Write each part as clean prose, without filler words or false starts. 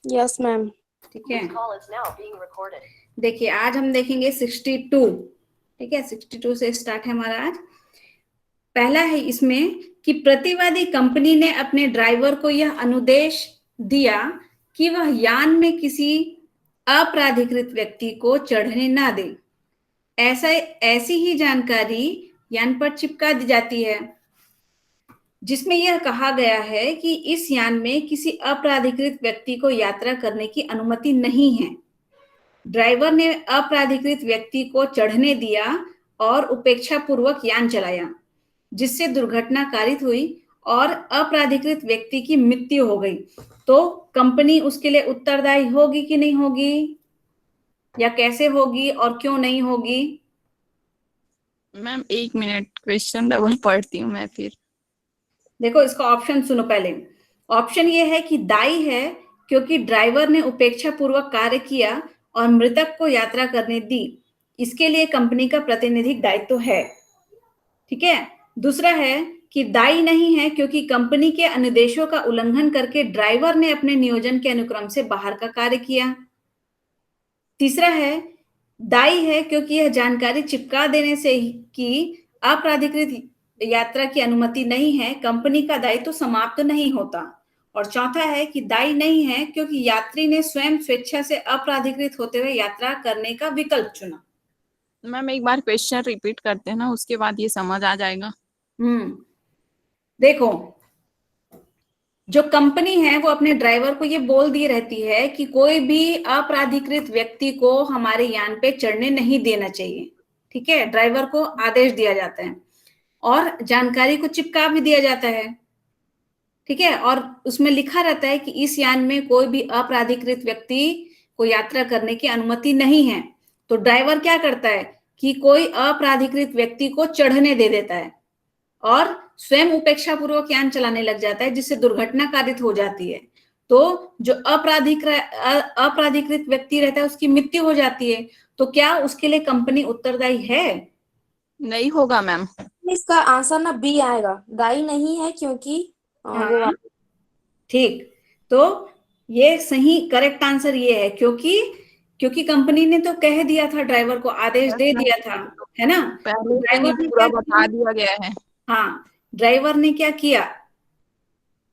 Yes ma'am. ठीक है, देखिए आज हम देखेंगे 62। ठीक है, 62 से स्टार्ट है हमारा आज। पहला है इसमें कि प्रतिवादी कंपनी ने अपने ड्राइवर को यह अनुदेश दिया कि वह यान में किसी अपराधिकृत व्यक्ति को चढ़ने ना दे। ऐसी ही जानकारी यान पर चिपका दी जाती है जिसमें यह कहा गया है कि इस यान में किसी अपराधिकृत व्यक्ति को यात्रा करने की अनुमति नहीं है। ड्राइवर ने अपराधिकृत व्यक्ति को चढ़ने दिया और उपेक्षापूर्वक यान चलाया, जिससे दुर्घटना कारित हुई और अपराधिकृत व्यक्ति की मृत्यु हो गई। तो कंपनी उसके लिए उत्तरदायी होगी कि नहीं होगी, या कैसे होगी और क्यों नहीं होगी? मैम 1 मिनट, क्वेश्चन डबल पढ़ती हूँ मैं फिर। देखो इसका ऑप्शन सुनो पहले। ऑप्शन ये है कि दायी है क्योंकि ड्राइवर ने उपेक्षा पूर्वक कार्य किया और मृतक को यात्रा करने दी, इसके लिए कंपनी का प्रातिनिधिक दायित्व है। ठीक है। दूसरा है कि दायी नहीं है क्योंकि कंपनी के अनुदेशों का उल्लंघन करके ड्राइवर ने अपने नियोजन के अनुक्रम से बाहर का कार्य किया। तीसरा है दायी है क्योंकि यह जानकारी चिपका देने से कि अपराधिकृत यात्रा की अनुमति नहीं है, कंपनी का दायित्व तो समाप्त नहीं होता। और चौथा है कि दायी नहीं है क्योंकि यात्री ने स्वयं स्वेच्छा से अपराधिकृत होते हुए यात्रा करने का विकल्प चुना। मैम एक बार क्वेश्चन रिपीट करते हैं ना, उसके बाद ये समझ आ जाएगा। देखो जो कंपनी है वो अपने ड्राइवर को ये बोल दी रहती है कि कोई भी अपराधिकृत व्यक्ति को हमारे यान पे चढ़ने नहीं देना चाहिए। ठीक है, ड्राइवर को आदेश दिया जाता है और जानकारी को चिपका भी दिया जाता है। ठीक है, और उसमें लिखा रहता है कि इस यान में कोई भी अपराधिकृत व्यक्ति को यात्रा करने की अनुमति नहीं है। तो ड्राइवर क्या करता है कि कोई अपराधिकृत व्यक्ति को चढ़ने दे देता है और स्वयं उपेक्षा पूर्वक यान चलाने लग जाता है, जिससे दुर्घटना कारित हो जाती है। तो जो अपराधिकृत व्यक्ति रहता है उसकी मृत्यु हो जाती है। तो क्या उसके लिए कंपनी उत्तरदायी है? नहीं होगा मैम। इसका आंसर ना बी आएगा, दाई नहीं है क्योंकि वो ठीक, तो ये सही करेक्ट आंसर ये है क्योंकि कंपनी ने तो कह दिया था, ड्राइवर को आदेश दे दिया था, है ना। पहले से ही ड्राइवर ने पूरा क्या बता किया? दिया गया है। हाँ, ड्राइवर ने क्या किया?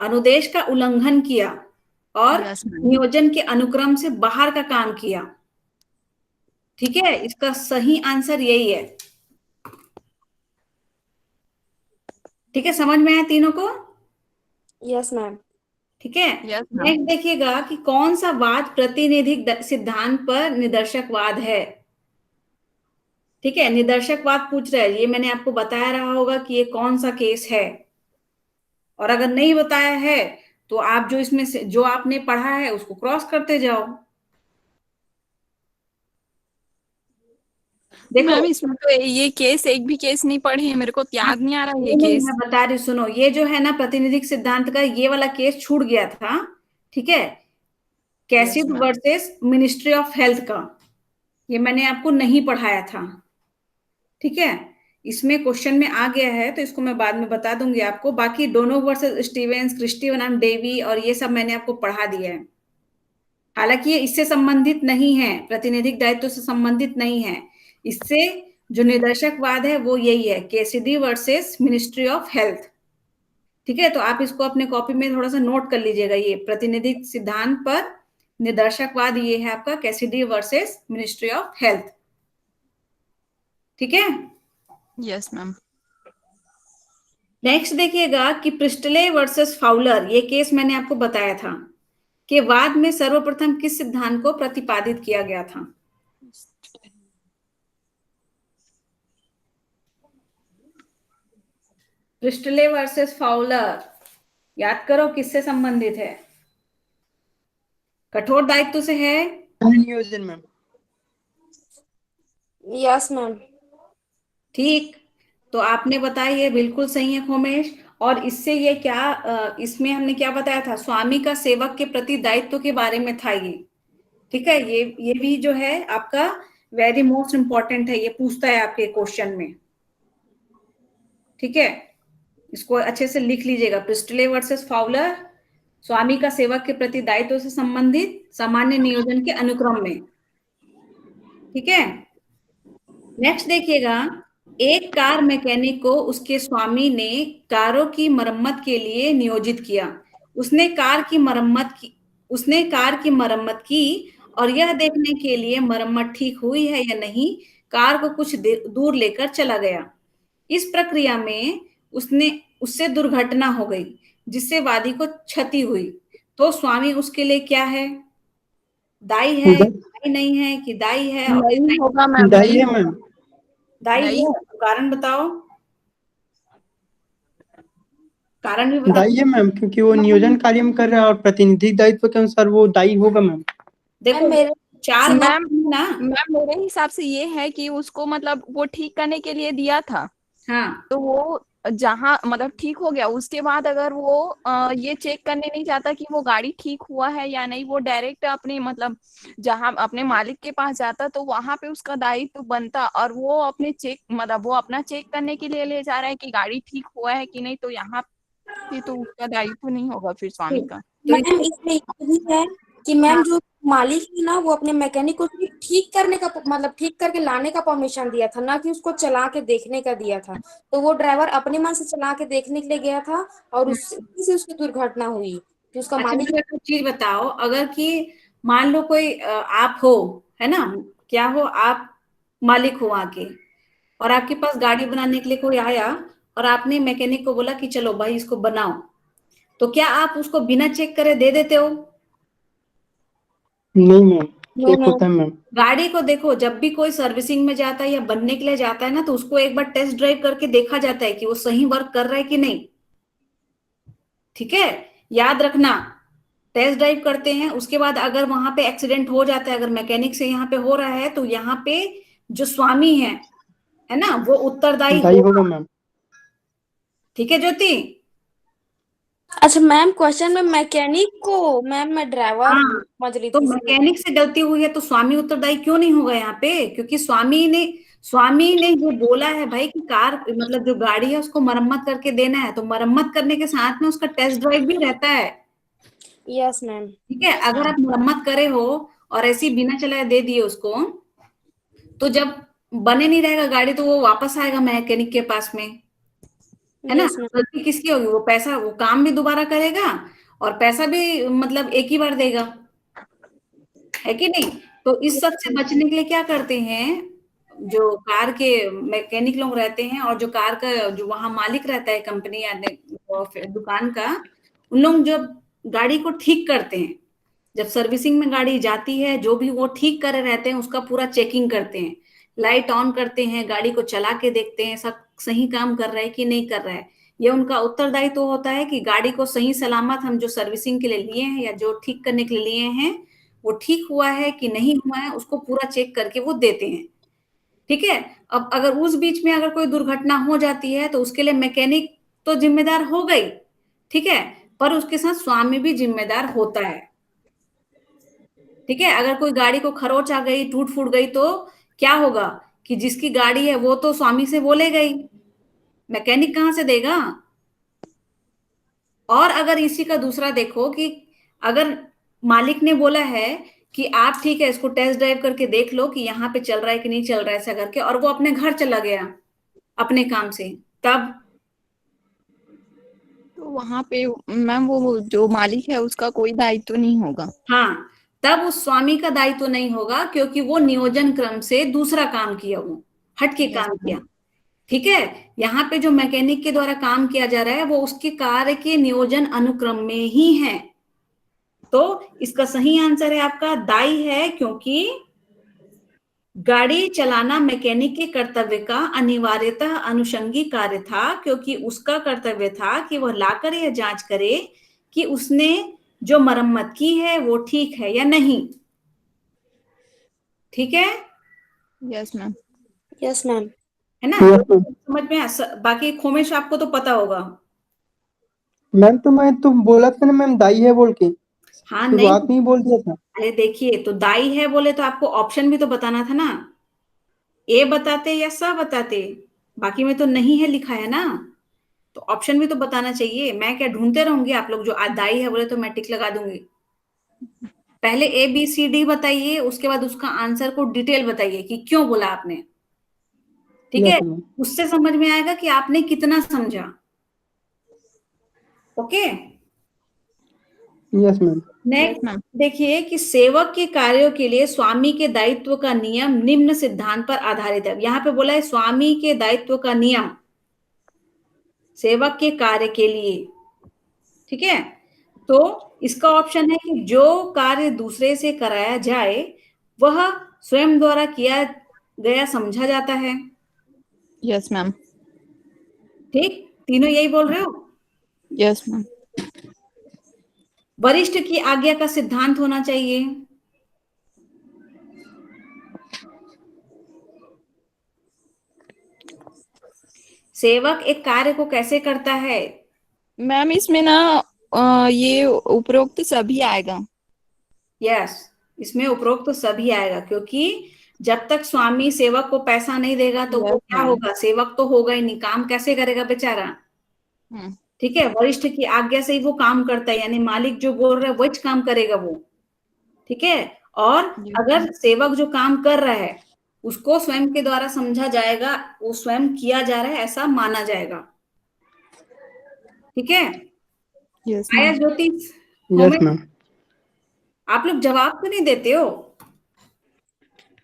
अनुदेश का उल्लंघन किया और यस मैम। नियोजन के अनुक्रम से बाहर का काम किया। ठीक है, इसका सही आंसर यही है। ठीक है, समझ में आया तीनों को? Yes ma'am. ठीक है। Yes ma'am. नेक्स्ट देखिएगा कि कौन सा वाद प्रातिनिधिक सिद्धांत पर निदर्शकवाद है। ठीक है, निदर्शकवाद पूछ रहा है, ये मैंने आपको बताया रहा होगा कि ये कौन सा केस है, और अगर नहीं बताया है तो आप जो इसमें से जो आपने पढ़ा है उसको क्रॉस करते जाओ। देखो मैम इसमें तो ये केस, एक भी केस नहीं पढ़े हैं, मेरे को याद नहीं आ रहा ये नहीं, केस। मैं बता रही हूँ, सुनो। ये जो है ना प्रातिनिधिक सिद्धांत का ये वाला केस छूट गया था। ठीक है, यस कैसिड ma'am. Versus ministry of health का, ये मैंने आपको नहीं पढ़ाया था। ठीक है, इसमें क्वेश्चन में आ गया है तो इसको मैं बाद में बता दूंगी आपको। बाकी डोनो वर्सेस स्टीवेंस, क्रिस्टी बनाम डेवी और ये सब मैंने आपको पढ़ा दिया है। हालांकि ये इससे संबंधित नहीं है, प्रातिनिधिक दायित्व से संबंधित नहीं है। इससे जो निदर्शकवाद है वो यही है, केसिडी वर्सेस मिनिस्ट्री ऑफ हेल्थ। ठीक है, तो आप इसको अपने कॉपी में थोड़ा सा नोट कर लीजिएगा। ये प्रातिनिधिक सिद्धांत पर निदर्शकवाद ये है आपका Cassidy versus ministry of health. ठीक है। Yes ma'am. नेक्स्ट देखिएगा कि प्रिस्टले वर्सेस फाउलर, ये केस मैंने आपको बताया था कि वाद में सर्वप्रथम किस सिद्धांत को प्रतिपादित किया गया था। प्रिस्टले वर्सेस फाउलर, याद करो किससे संबंधित है? कठोर दायित्व से है? नियोजन मैम। Yes ma'am. ठीक, तो आपने बताया ये बिल्कुल सही है खोमेश। और इससे ये क्या, इसमें हमने क्या बताया था? स्वामी का सेवक के प्रति दायित्व के बारे में था ये। ठीक है, ये भी जो है आपका वेरी मोस्ट इंपॉर्टेंट है, ये पूछता है आपके क्वेश्चन में। ठीक है, इसको अच्छे से लिख लीजिएगा, प्रिस्टले वर्सेस फाउलर, स्वामी का सेवक के प्रति दायित्व से संबंधित सामान्य नियोजन के अनुक्रम में। ठीक है, नेक्स्ट देखिएगा, एक कार मैकेनिक को उसके स्वामी ने कारों की मरम्मत के लिए नियोजित किया। उसने कार की मरम्मत की और यह देखने के लिए मरम्मत ठीक हुई है या नहीं, कार को कुछ दूर लेकर चला गया। इस प्रक्रिया में उससे दुर्घटना हो गई जिससे वादी को क्षति हुई, तो स्वामी उसके लिए क्या है? दायी है, दायी नहीं है कि दायी है? नहीं होगा मैम, दाई नहीं है होगा। मैम, दायी नहीं। है, कारण बताओ, कारण भी बताओ। दाई है मैम, क्योंकि वो नियोजन कार्य में कर रहा है और प्रतिनिधि दायित्व के अनुसार वो दाई होगा मैम। देखो मेरे चार मैम मार्क्स ना। मैम मेरे हिसाब से ये है कि उसको मतलब वो ठीक करने के लिए दिया था, हाँ, तो वो जहाँ मतलब ठीक हो गया, उसके बाद अगर वो ये चेक करने नहीं चाहता कि वो गाड़ी ठीक हुआ है या नहीं, वो डायरेक्ट अपने मतलब जहाँ अपने मालिक के पास जाता, तो वहां पे उसका दायित्व बनता, और वो अपने चेक मतलब वो अपना चेक करने के लिए ले जा रहा है कि गाड़ी ठीक हुआ है कि नहीं, तो यहाँ पे तो उसका दायित्व नहीं होगा फिर स्वामी ठीक। का। तो मैम इसमें यही है कि मैम हाँ, जो मालिक है ना, वो अपने मैकेनिक को सिर्फ ठीक करने का मतलब ठीक करके लाने का परमिशन दिया था, ना कि उसको चला के देखने का दिया था। तो वो ड्राइवर अपने मन से चला के देखने के लिए गया था और उसी से उसकी दुर्घटना हुई कि उसका अच्छा मालिक। मुझे एक चीज बताओ, अगर कि मान लो कोई आप हो, है ना, क्या हो आप, मालिक हो वहां के, और आपके पास गाड़ी बनाने के लिए कोई आया और आपने मैकेनिक को बोला कि चलो भाई इसको बनाओ, तो क्या आप उसको बिना चेक करे दे देते हो? नहीं मैम, नो चेक मैम। होता है मैम। गाड़ी को देखो, जब भी कोई सर्विसिंग में जाता है या बनने के लिए जाता है ना, तो उसको एक बार टेस्ट ड्राइव करके देखा जाता है कि वो सही वर्क कर रहा है कि नहीं। ठीक है, याद रखना, टेस्ट ड्राइव करते हैं, उसके बाद अगर वहां पे एक्सीडेंट हो जाता है, अगर मैकेनिक से यहाँ पे हो रहा है, तो यहाँ पे जो स्वामी है ना, वो उत्तरदायी दाई होगा। होगा मैम। ठीक है ज्योति? अच्छा मैम, क्वेश्चन में मैकेनिक को, मैम मैं ड्राइवर हाँ, समझ रही तो थी इसलिए। मैकेनिक से गलती हुई है तो स्वामी उत्तरदायी क्यों नहीं होगा यहाँ पे? क्योंकि स्वामी ने ये बोला है भाई कि कार मतलब जो गाड़ी है उसको मरम्मत करके देना है, तो मरम्मत करने के साथ में उसका टेस्ट ड्राइव भी रहता है। Yes ma'am. ठीक है, अगर आप मरम्मत करे हो और ऐसे ही बिना चलाए दे दिए उसको, तो जब बने नहीं रहेगा गाड़ी तो वो वापस आएगा मैकेनिक के पास में, है ना? Yes ma'am. गलती किसकी होगी? वो पैसा, वो काम भी दोबारा करेगा और पैसा भी मतलब एक ही बार देगा, है कि नहीं? तो इस सब से बचने के लिए क्या करते हैं, जो कार के मैकेनिक लोग रहते हैं और जो कार का जो वहां मालिक रहता है कंपनी या दुकान का, उन लोग जब गाड़ी को ठीक करते हैं, जब सर्विसिंग में गाड़ी जाती है, जो भी वो ठीक करे रहते हैं उसका पूरा चेकिंग करते हैं, लाइट ऑन करते हैं, गाड़ी को चला के देखते हैं सब सही काम कर रहा है कि नहीं कर रहा है। ये उनका उत्तरदायित्व तो होता है कि गाड़ी को सही सलामत हम जो सर्विसिंग के लिए लिए हैं या जो ठीक करने के लिए लिए हैं, वो ठीक हुआ है कि नहीं हुआ है, उसको पूरा चेक करके वो देते हैं। ठीक है, अब अगर उस बीच में अगर कोई दुर्घटना हो जाती है तो उसके लिए मैकेनिक तो जिम्मेदार हो गई, ठीक है, पर उसके साथ स्वामी भी जिम्मेदार होता है। ठीक है, अगर कोई गाड़ी को खरोच आ गई, टूट फूट गई, तो क्या होगा कि जिसकी गाड़ी है वो तो स्वामी से बोलेगा ही, मैकेनिक कहाँ से देगा? और अगर इसी का दूसरा देखो कि अगर मालिक ने बोला है कि आप ठीक है इसको टेस्ट ड्राइव करके देख लो कि यहाँ पे चल रहा है कि नहीं चल रहा है, ऐसा करके, और वो अपने घर चला गया अपने काम से, तब तो वहां पे मैम वो जो मालिक है उसका कोई दायित्व नहीं होगा। हाँ, तब उस स्वामी का दायित्व नहीं होगा, क्योंकि वो नियोजन क्रम से दूसरा काम किया, वो हट के यस काम मैम। किया। ठीक है, यहाँ पे जो मैकेनिक के द्वारा काम किया जा रहा है वो उसके कार्य के नियोजन अनुक्रम में ही है। तो इसका सही आंसर है आपका दाई है, क्योंकि गाड़ी चलाना मैकेनिक के कर्तव्य का अनिवार्यतः अनुषंगी कार्य था, क्योंकि उसका कर्तव्य था कि वह लाकर यह जांच करे कि उसने जो मरम्मत की है वो ठीक है या नहीं। ठीक है, यस मैम। Yes ma'am. है ना? Yes, ma'am. समझ में बाकी खोमेश आपको तो पता होगा। मैम तो मैं तो बोला था ना मैम, दाई है बोल के हाँ नहीं, शुरुआत में ही बोल दिया था। अरे देखिए, तो दाई है बोले तो आपको ऑप्शन भी तो बताना था ना, ए बताते या सा बताते, बाकी में तो नहीं है लिखा है ना। तो ऑप्शन भी तो बताना चाहिए। मैं क्या ढूंढते रहूंगी, आप लोग जो दाई है बोले तो मैं टिक लगा दूंगी। पहले ABCD बताइए, उसके बाद उसका आंसर को डिटेल बताइए कि क्यों बोला आपने, ठीक है? Yes ma'am. उससे समझ में आएगा कि आपने कितना समझा। Okay, yes ma'am. Yes next ma'am. देखिए कि सेवक के कार्यों के लिए स्वामी के दायित्व का नियम निम्न सिद्धांत पर आधारित है। यहाँ पे बोला है स्वामी के दायित्व का नियम सेवक के कार्य के लिए, ठीक है? तो इसका ऑप्शन है कि जो कार्य दूसरे से कराया जाए वह स्वयं द्वारा किया गया समझा जाता है। Yes ma'am. ठीक, तीनों यही बोल रहे हो। Yes ma'am. वरिष्ठ की आज्ञा का सिद्धांत होना चाहिए। सेवक एक कार्य को कैसे करता है? मैम इसमें ना ये उपरोक्त सभी आएगा। यस, इसमें उपरोक्त तो सभी आएगा, क्योंकि जब तक स्वामी सेवक को पैसा नहीं देगा तो वो यस क्या मैम। होगा, सेवक तो होगा ही नहीं, काम कैसे करेगा बेचारा। हम्म। ठीक है, वरिष्ठ की आज्ञा से ही वो काम करता है, यानी मालिक जो बोल रहा है वही काम करेगा वो। ठीक है, और अगर सेवक जो काम कर रहा है उसको स्वयं के द्वारा समझा जाएगा, वो स्वयं किया जा रहा है ऐसा माना जाएगा। ठीक है, यस आया मैम। ज्योतिष? Yes ma'am. आप लोग जवाब तो नहीं देते हो।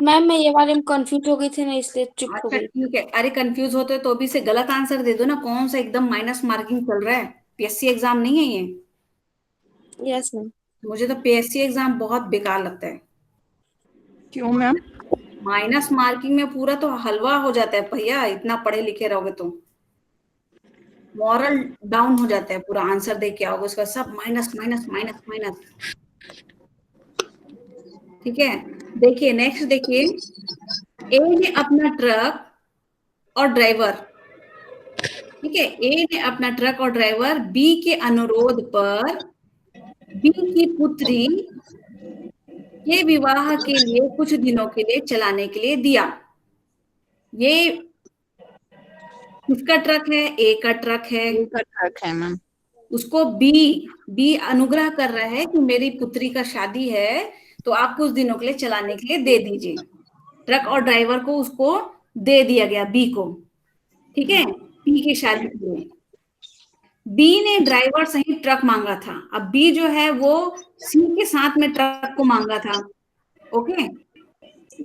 मैम मैं ये वाले में कंफ्यूज हो गई थी ना, इसलिए चुप हो अच्छा गई। ठीक है, अरे कंफ्यूज होते तो अभी से गलत आंसर दे दो ना, कौन सा एकदम माइनस मार्किंग चल रहा है। PSC एग्जाम नहीं है ये। Yes ma'am. मुझे तो PSC एग्जाम बहुत बेकार लगता है। क्यों मैम? माइनस मार्किंग में पूरा तो हलवा हो जाता है भैया, इतना पढ़े लिखे रहोगे तो मॉरल डाउन हो जाता है पूरा। आंसर दे के आओगे उसका सब माइनस माइनस माइनस माइनस। ठीक है, देखिए नेक्स्ट देखिए, ए ने अपना ट्रक और ड्राइवर, ठीक है, ए ने अपना ट्रक और ड्राइवर बी के अनुरोध पर बी की पुत्री के विवाह के लिए कुछ दिनों के लिए चलाने के लिए दिया। ये किसका ट्रक है? ए का ट्रक है। ये का ट्रक है मैम। उसको बी बी अनुग्रह कर रहा है कि मेरी पुत्री का शादी है तो आप कुछ दिनों के लिए चलाने के लिए दे दीजिए। ट्रक और ड्राइवर को उसको दे दिया गया बी को, ठीक है, बी की शादी के लिए। बी ने ड्राइवर सहित ट्रक मांगा था, अब बी जो है वो सी के साथ में ट्रक को मांगा था। Okay,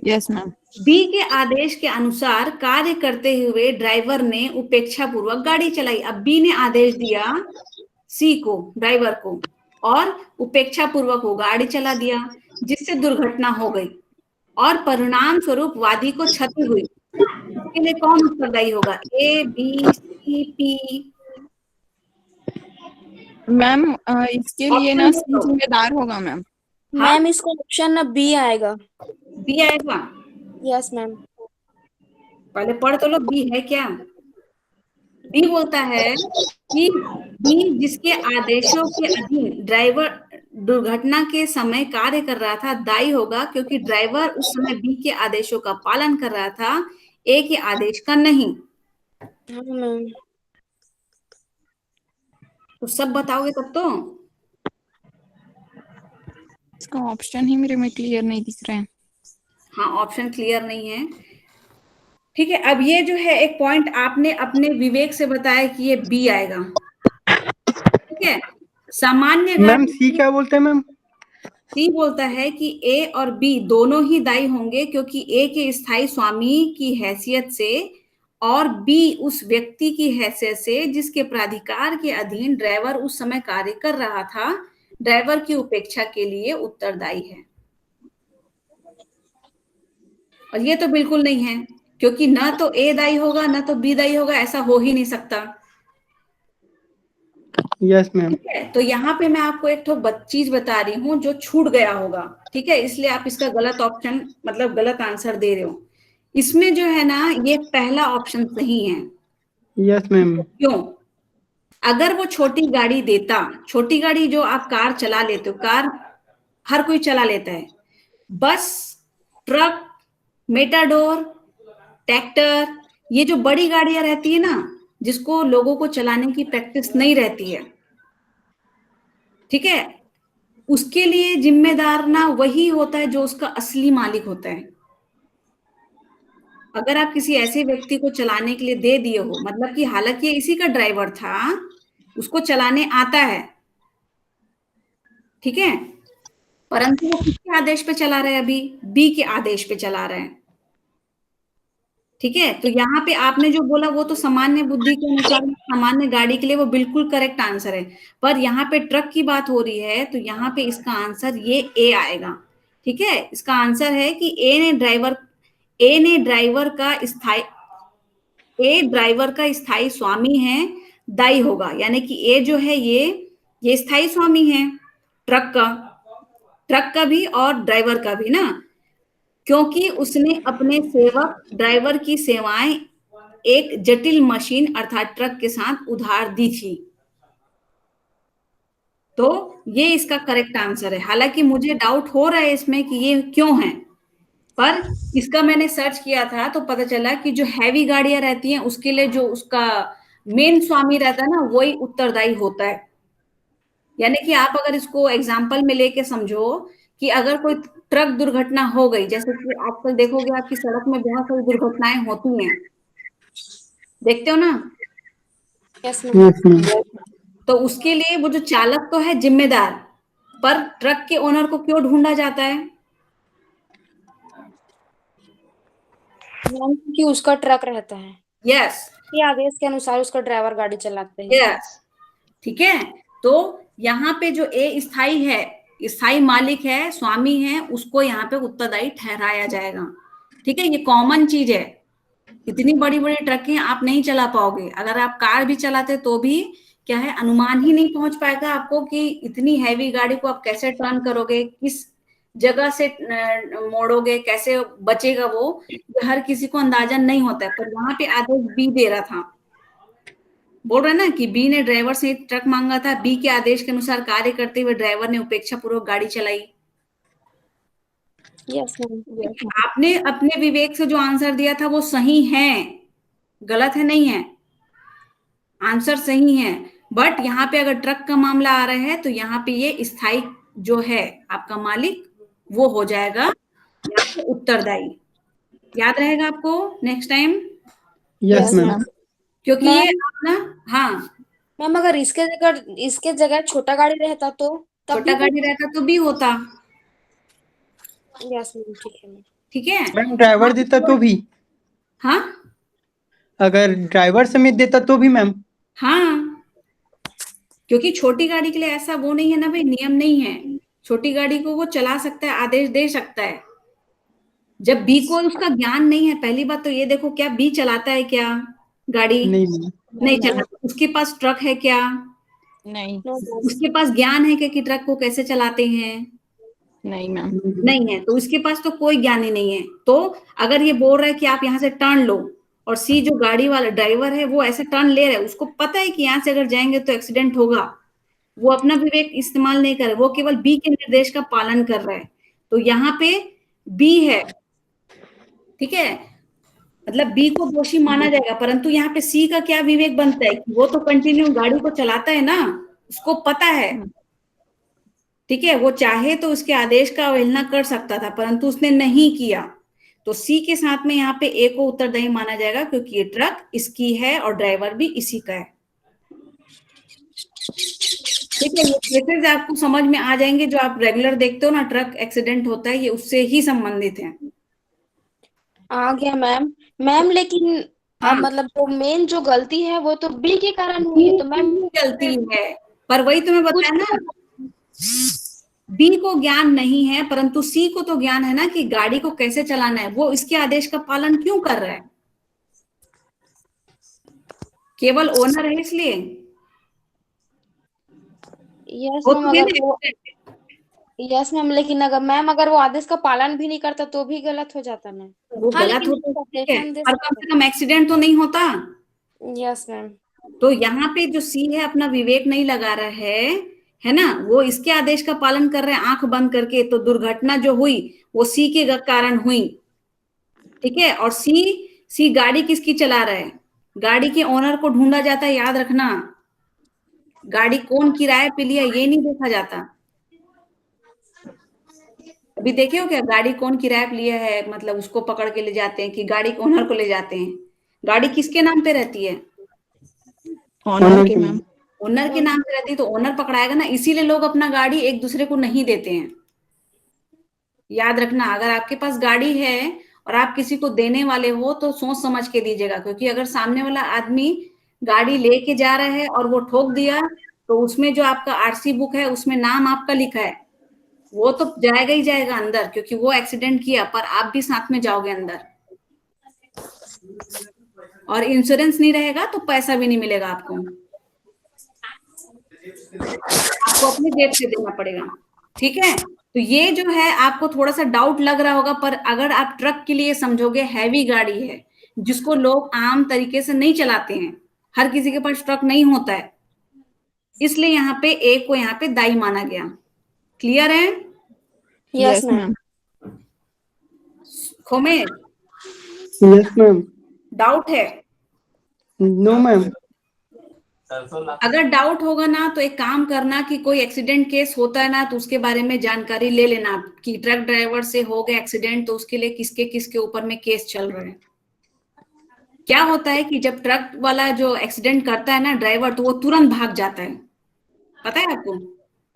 yes ma'am. बी के आदेश के अनुसार कार्य करते हुए ड्राइवर ने उपेक्षा पूर्वक गाड़ी चलाई। अब बी ने आदेश दिया सी को, ड्राइवर को, और उपेक्षा पूर्वक वो गाड़ी चला दिया जिससे दुर्घटना हो गई और परिणाम स्वरूप वादी को क्षति हुई। इसके लिए कौन उत्तरदायी होगा? ए, बी, सी, पी? मैम इसके लिए ऑप्शन ना दे सी दो। जिम्मेदार होगा मैम। हाँ, मैम इसका ऑप्शन ना बी आएगा। बी आएगा। Yes ma'am. पहले पढ़ तो लो बी है क्या। बी बोलता है कि बी जिसके आदेशों के अधीन ड्राइवर दुर्घटना के समय कार्य कर रहा था दायी होगा, क्योंकि ड्राइवर उस समय बी के आदेशों का पालन कर रहा था, ए के आदेश का नहीं। हाँ मैम। तो सब बताओगे तब तो। इसका ऑप्शन ही मेरे में क्लियर नहीं दिख रहे हैं। हाँ, ऑप्शन क्लियर नहीं है। ठीक है, अब ये जो है एक पॉइंट आपने अपने विवेक से बताया कि ये बी आएगा। ठीक है, सामान्य मैम गाड़ी, सी क्या बोलते हैं मैम? सी बोलता है कि ए और बी दोनों ही दायी होंगे, क्योंकि ए के स्थायी स्वामी की हैसियत से और बी उस व्यक्ति की हैसियत से जिसके प्राधिकार के अधीन ड्राइवर उस समय कार्य कर रहा था, ड्राइवर की उपेक्षा के लिए उत्तरदायी है। और ये तो बिल्कुल नहीं है, क्योंकि ना तो ए दायी होगा ना तो बी दायी होगा, ऐसा हो ही नहीं सकता। Yes ma'am. ठीक है, तो यहाँ पे मैं आपको एक तो चीज बता रही हूँ जो छूट गया होगा। ठीक है, इसलिए आप इसका गलत ऑप्शन मतलब गलत आंसर दे रहे हो। इसमें जो है ना ये पहला ऑप्शन सही है। Yes ma'am. क्यों? अगर वो छोटी गाड़ी देता, छोटी गाड़ी जो आप कार चला लेते हो, कार हर कोई चला लेता है, बस, ट्रक, मेटाडोर, ट्रैक्टर, ये जो बड़ी गाड़ियां रहती है ना, जिसको लोगों को चलाने की प्रैक्टिस नहीं रहती है, ठीक है, उसके लिए जिम्मेदार ना वही होता है जो उसका असली मालिक होता है। अगर आप किसी ऐसे व्यक्ति को चलाने के लिए दे दिए हो, मतलब कि हालांकि ये इसी का ड्राइवर था, उसको चलाने आता है, ठीक है, परंतु वो किसके आदेश पे चला रहा है? अभी बी के आदेश पे चला रहा है, ठीक है। तो यहाँ पे आपने जो बोला वो तो सामान्य बुद्धि के अनुसार सामान्य गाड़ी के लिए वो बिल्कुल करेक्ट आंसर है, पर यहाँ पे ट्रक की बात हो रही है, तो यहाँ पे इसका आंसर ये ए आएगा, ठीक है। इसका आंसर है कि ए ड्राइवर का स्थायी स्वामी है, दाई होगा, यानी कि ए जो है ये स्थायी स्वामी है ट्रक का भी और ड्राइवर का भी ना, क्योंकि उसने अपने सेवक ड्राइवर की सेवाएं एक जटिल मशीन अर्थात ट्रक के साथ उधार दी थी। तो ये इसका करेक्ट आंसर है। हालांकि मुझे डाउट हो रहा है इसमें कि ये क्यों है, पर इसका मैंने सर्च किया था तो पता चला कि जो हैवी गाड़ियां रहती हैं उसके लिए जो उसका मेन स्वामी रहता है ना, वही उत्तरदायी होता है। यानी कि आप अगर इसको एग्जाम्पल में लेके समझो कि अगर कोई ट्रक दुर्घटना हो गई, जैसे कि आजकल देखोगे आपकी सड़क में बहुत सारी दुर्घटनाएं होती हैं, देखते हो ना, यस मैम। तो उसके लिए वो जो चालक तो है जिम्मेदार, पर ट्रक के ओनर को क्यों ढूंढा जाता है? क्योंकि उसका ट्रक रहता है, यस, ये आदेश के अनुसार उसका ड्राइवर गाड़ी चलाते हैं। यस, ठीक है। तो यहाँ पे जो ए स्थायी है, स्थायी मालिक है, स्वामी है, उसको यहाँ पे उत्तरदायी ठहराया जाएगा, ठीक है। ये कॉमन चीज है, इतनी बड़ी बड़ी ट्रकें आप नहीं चला पाओगे, अगर आप कार भी चलाते तो भी क्या है, अनुमान ही नहीं पहुंच पाएगा आपको कि इतनी हैवी गाड़ी को आप कैसे टर्न करोगे, किस जगह से मोड़ोगे, कैसे बचेगा वो, हर किसी को अंदाजा नहीं होता है। पर वहां पे आदेश बी दे रहा था, बोल रहे ना कि बी ने ड्राइवर से ट्रक मांगा था, बी के आदेश के अनुसार कार्य करते हुए ड्राइवर ने उपेक्षा पूर्वक गाड़ी चलाई। Yes ma'am. आपने अपने विवेक से जो आंसर दिया था वो सही है, गलत है नहीं है, आंसर सही है। बट यहाँ पे अगर ट्रक का मामला आ रहा है तो यहाँ पे ये स्थायी जो है आपका मालिक वो हो जाएगा यहाँ पे उत्तरदायी। याद रहेगा आपको नेक्स्ट टाइम? Yes ma'am. क्योंकि ये अपना, हाँ मैम अगर इसके जगह छोटा गाड़ी रहता तो तब छोटा भी गाड़ी रहता तो भी होता, यस मैम, ठीक है मैम। ठीक है। मैम ड्राइवर देता तो भी, हाँ अगर ड्राइवर समेत देता तो भी मैम। हाँ, क्योंकि छोटी गाड़ी के लिए ऐसा वो नहीं है ना भाई, नियम नहीं है, छोटी गाड़ी को वो चला सकता है, आदेश दे सकता है। जब बी को उसका ज्ञान नहीं है, पहली बात तो ये देखो, क्या बी चलाता है क्या गाड़ी? नहीं मैम। नहीं चलाता। उसके पास ट्रक है क्या? नहीं उसके पास ज्ञान है क्या कि ट्रक को कैसे चलाते हैं? नहीं मैम। नहीं है, तो उसके पास तो कोई ज्ञान ही नहीं है। तो अगर ये बोल रहा है कि आप यहाँ से टर्न लो, और सी जो गाड़ी वाला ड्राइवर है वो ऐसे टर्न ले रहा है, उसको पता है कि यहाँ से अगर जाएंगे तो एक्सीडेंट होगा, वो अपना विवेक इस्तेमाल नहीं कर रहा है, वो केवल बी के निर्देश का पालन कर रहा है। तो यहाँ पे बी है, ठीक है, मतलब बी को दोषी माना जाएगा। परंतु यहाँ पे सी का क्या विवेक बनता है कि वो तो कंटिन्यू गाड़ी को चलाता है ना, उसको पता है, ठीक है, वो चाहे तो उसके आदेश का अवहेलना कर सकता था, परंतु उसने नहीं किया। तो सी के साथ में यहाँ पे ए को उत्तरदायी माना जाएगा, क्योंकि ये ट्रक इसकी है और ड्राइवर भी इसी का है, ठीक है। ये केसेस आपको समझ में आ जाएंगे, जो आप रेगुलर देखते हो ना, ट्रक एक्सीडेंट होता है, ये उससे ही संबंधित है। आ गया मैम। मैम लेकिन हाँ। मतलब जो मेन जो गलती है वो तो बी के कारण हुई है, तो मैम गलती है, पर वही तुम्हें बताया ना, बी को ज्ञान नहीं है, परंतु सी को तो ज्ञान है ना कि गाड़ी को कैसे चलाना है। वो इसके आदेश का पालन क्यों कर रहा है? केवल ओनर है इसलिए। यस वो मैम, तो अगर वो यस मैम, लेकिन अगर वो आदेश का पालन भी नहीं करता तो भी गलत हो जाता मैम। वो हाँ, गलत लेकिन होता है, सजेशन दे पर कम से कम एक्सीडेंट तो नहीं होता। Yes ma'am. तो यहाँ पे जो सी है अपना विवेक नहीं लगा रहा है ना, वो इसके आदेश का पालन कर रहे हैं आंख बंद करके। तो दुर्घटना जो हुई वो सी के कारण हुई, ठीक है। और सी गाड़ी किसकी चला रहा है? गाड़ी के ओनर को ढूंढा जाता है, याद रखना। गाड़ी कौन किराए पे लिया ये नहीं देखा जाता। अभी देखे हो क्या, गाड़ी कौन किराए पे लिया है, मतलब उसको पकड़ के ले जाते हैं कि गाड़ी के ओनर को ले जाते हैं। गाड़ी किसके नाम पे रहती है? ऑनर के मैम। ओनर के नाम पे रहती है, तो ओनर पकड़ाएगा ना। इसीलिए लोग अपना गाड़ी एक दूसरे को नहीं देते हैं। याद रखना, अगर आपके पास गाड़ी है और आप किसी को देने वाले हो तो सोच समझ के दीजिएगा, क्योंकि अगर सामने वाला आदमी गाड़ी लेके जा रहा है और वो ठोक दिया, तो उसमें जो आपका आरसी बुक है उसमें नाम आपका लिखा है, वो तो जाएगा ही जाएगा अंदर, क्योंकि वो एक्सीडेंट किया, पर आप भी साथ में जाओगे अंदर। और इंश्योरेंस नहीं रहेगा तो पैसा भी नहीं मिलेगा आपको अपनी जेब से देना पड़ेगा। ठीक है, तो ये जो है आपको थोड़ा सा डाउट लग रहा होगा, पर अगर आप ट्रक के लिए समझोगे, हैवी गाड़ी है जिसको लोग आम तरीके से नहीं चलाते हैं, हर किसी के पास ट्रक नहीं होता है, इसलिए यहाँ पे ए को यहाँ पे दाई माना गया। क्लियर है? Yes ma'am. खोमे, यस मैम। डाउट है? No ma'am. अगर डाउट होगा ना तो एक काम करना कि कोई एक्सीडेंट केस होता है ना तो उसके बारे में जानकारी ले लेना कि ट्रक ड्राइवर से हो गया एक्सीडेंट, तो उसके लिए किसके किसके ऊपर में केस चल रहे हैं। क्या होता है कि जब ट्रक वाला जो एक्सीडेंट करता है ना ड्राइवर, तो वो तुरंत भाग जाता है, पता है आपको?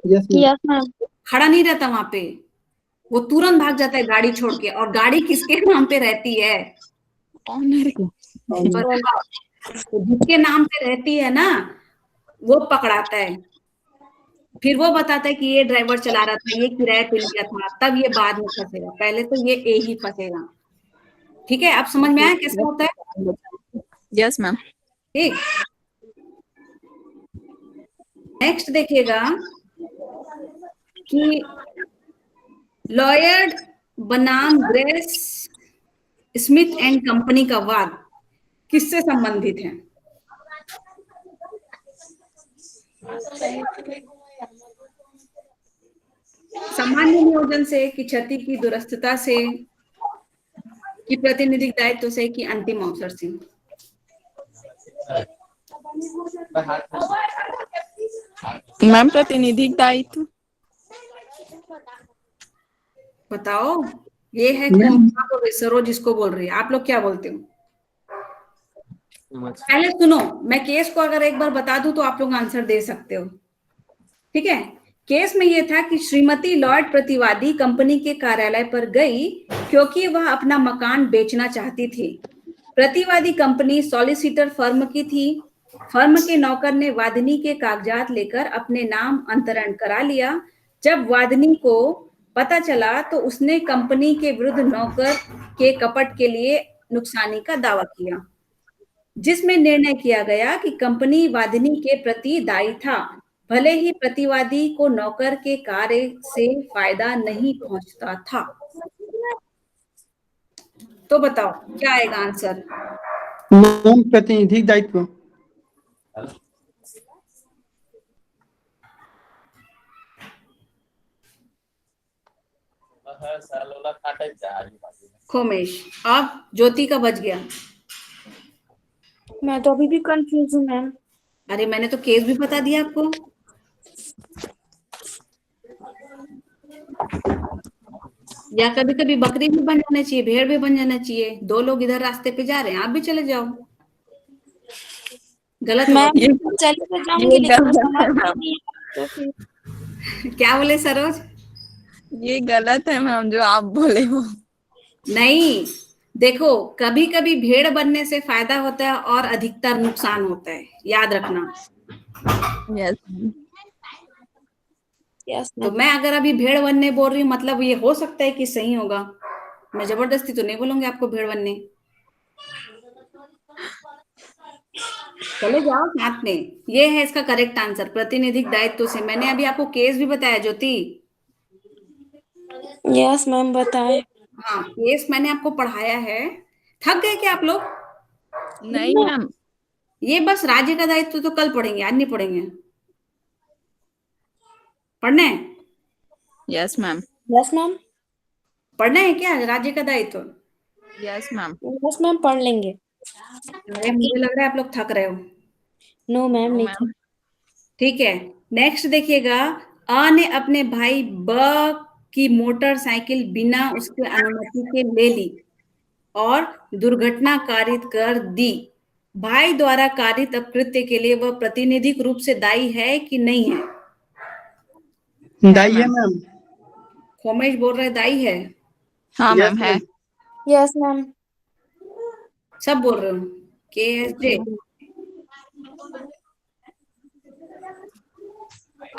Yes ma'am. Yes ma'am. खड़ा नहीं रहता वहां पे, वो तुरंत भाग जाता है गाड़ी छोड़ के। और गाड़ी किसके नाम पे रहती है? ऑनर के। तो जिसके नाम पे रहती है ना वो पकड़ाता है, फिर वो बताता है कि ये ड्राइवर चला रहा था, ये किराए पे लिया था, तब ये बाद में फंसेगा, पहले तो ये ए ही फंसेगा। ठीक है, आप समझ में आया कैसे होता है? Yes ma'am. ठीक, नेक्स्ट देखिएगा कि लॉयड बनाम ग्रेस स्मिथ एंड कंपनी का वाद किससे संबंधित है? सामान्य नियोजन से, कि क्षति की दुरस्थता से, कि प्रातिनिधिक दायित्व से, कि अंतिम अवसर से? मैम प्रतिनिधिक दायित्व। बताओ, ये है कौन सा बोल रही? सरोज इसको बोल रही है, आप लोग क्या बोलते हो? पहले सुनो, मैं केस को अगर एक बार बता दूं तो आप लोग आंसर दे सकते हो। ठीक है, केस में यह था कि श्रीमती लॉयड प्रतिवादी कंपनी के कार्यालय पर गई क्योंकि वह अपना मकान बेचना चाहती थी। प्रतिवादी कंपनी सॉलिसिटर फर्म की थी। फर्म के नौकर ने वादिनी के कागजात लेकर अपने नाम अंतरण करा लिया। जब वादिनी को पता चला तो उसने कंपनी के विरुद्ध नौकर के कपट के लिए नुकसानी का दावा किया, जिसमें निर्णय किया गया कि कंपनी वादिनी के प्रति दायी था, भले ही प्रतिवादी को नौकर के कार्य से फायदा नहीं पहुंचता था। तो बताओ क्या आएगा आंसर? मैम प्रतिनिधिक दायित्व। खोमेश, अब ज्योति का बच गया। मैं तो अभी भी कंफ्यूज हूँ मैम। अरे मैंने तो केस भी बता दिया आपको। या कभी कभी बकरी भी बन जाना चाहिए, भेड़ भी बन जाना चाहिए। दो लोग इधर रास्ते पे जा रहे हैं, आप भी चले जाओ। गलत मैम हुआ। चले तो जाऊंगी लेकिन समझ नहीं तो फिर क्या बोले सरोज? ये गलत है मैम जो आप बोले हो। नहीं, देखो कभी कभी भेड़ बनने से फायदा होता है और अधिकतर नुकसान होता है, याद रखना। यस। यस तो मैं अगर अभी भेड़ बनने बोल रही हूँ मतलब ये हो सकता है कि सही होगा, मैं जबरदस्ती तो नहीं बोलूंगी आपको भेड़ बनने। चले जाओ साथ में। ये है इसका करेक्ट आंसर, प्रतिनिधिक दायित्व से। मैंने अभी आपको केस भी बताया ज्योति। यस मैम बताए। हाँ, केस मैंने आपको पढ़ाया है। थक गए क्या आप लोग? नहीं मैम। ये बस राज्य का दायित्व तो कल पढ़ेंगे, आज नहीं पढ़ेंगे। पढ़ना है? Yes ma'am. Yes ma'am. पढ़ना है क्या राज्य का दायित्व? Yes ma'am. यस मैम पढ़ लेंगे। अरे मुझे लग रहा है आप लोग थक रहे हो। नो मैम, नहीं मैम। ठीक है, नेक्स्ट देखिएगा। अ ने अपने भाई ब की मोटरसाइकिल बिना उसके अनुमति के ले ली और दुर्घटना कारित कर दी। भाई द्वारा कारित अपकृत्य के लिए वह प्रातिनिधिक रूप से दायी है कि नहीं है? दाई है मैम। खोमेश बोल रहे दायी है। हाँ यस मैम है। मैम। Yes ma'am. सब बोल रहे हो? के एस जे।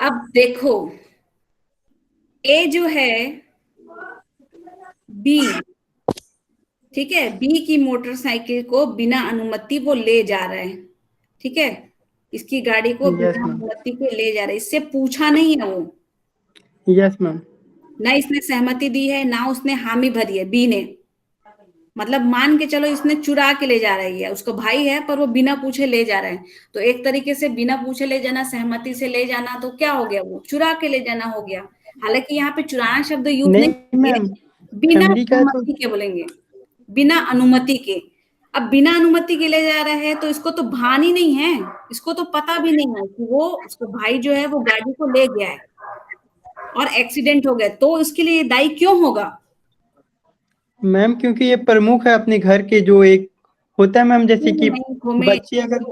अब देखो, ए जो है बी, ठीक है, बी की मोटरसाइकिल को बिना अनुमति वो ले जा रहा है, ठीक है, इसकी गाड़ी को यस बिना मैम। अनुमति के ले जा रहा है, इससे पूछा नहीं है वो, यस मैम। ना इसने सहमति दी है ना उसने हामी भरी है बी ने। मतलब मान के चलो इसने चुरा के ले जा रही है, उसका भाई है पर वो बिना पूछे ले जा रहा है, तो एक तरीके से बिना पूछे ले जाना, सहमति से ले जाना, तो क्या हो गया, वो चुरा के ले जाना हो गया। हालांकि यहाँ पे चुराना शब्द यूज नहीं नहीं करेंगे, मैम, बिना फैमिली का है तो। अनुमति के बोलेंगे, बिना अनुमति के। अब बिना अनुमति के ले जा रहा है तो इसको तो भान ही नहीं है, इसको तो पता भी नहीं है कि वो उसको भाई जो है वो गाड़ी को ले गया है और एक्सीडेंट हो गया, तो इसके लिए दायी क्यों होगा? मैम क्योंकि ये प्रमुख है अपने घर के, जो एक होता है मैम, जैसे नहीं कि नहीं घूमे, बच्चे अगर।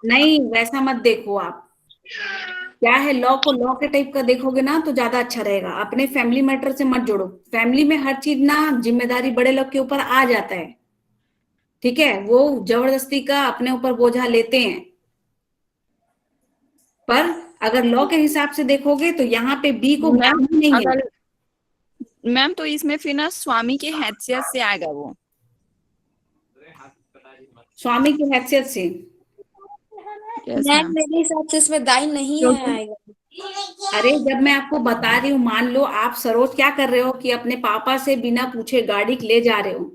नहीं वैसा मत देखो आप, क्या है लॉ को लॉ के टाइप का देखोगे ना तो ज्यादा अच्छा रहेगा, अपने फैमिली मैटर से मत जोड़ो। फैमिली में हर चीज ना जिम्मेदारी बड़े लोग के ऊपर आ जाता है, ठीक है, वो जबरदस्ती का अपने ऊपर बोझा लेते हैं, पर अगर लॉ के हिसाब से देखोगे तो यहाँ पे बी को मैम भान ही नहीं है। अगर मैम तो इसमें फिर ना स्वामी की हैसियत से आएगा वो। स्वामी की हैसियत से, यस मैम मैम। मेरे हिसाब से इसमें दाई नहीं है क्योंकि आएगा। अरे जब मैं आपको बता रही हूँ, मान लो आप सरोज क्या कर रहे हो कि अपने पापा से बिना पूछे गाड़ी ले जा रहे हो,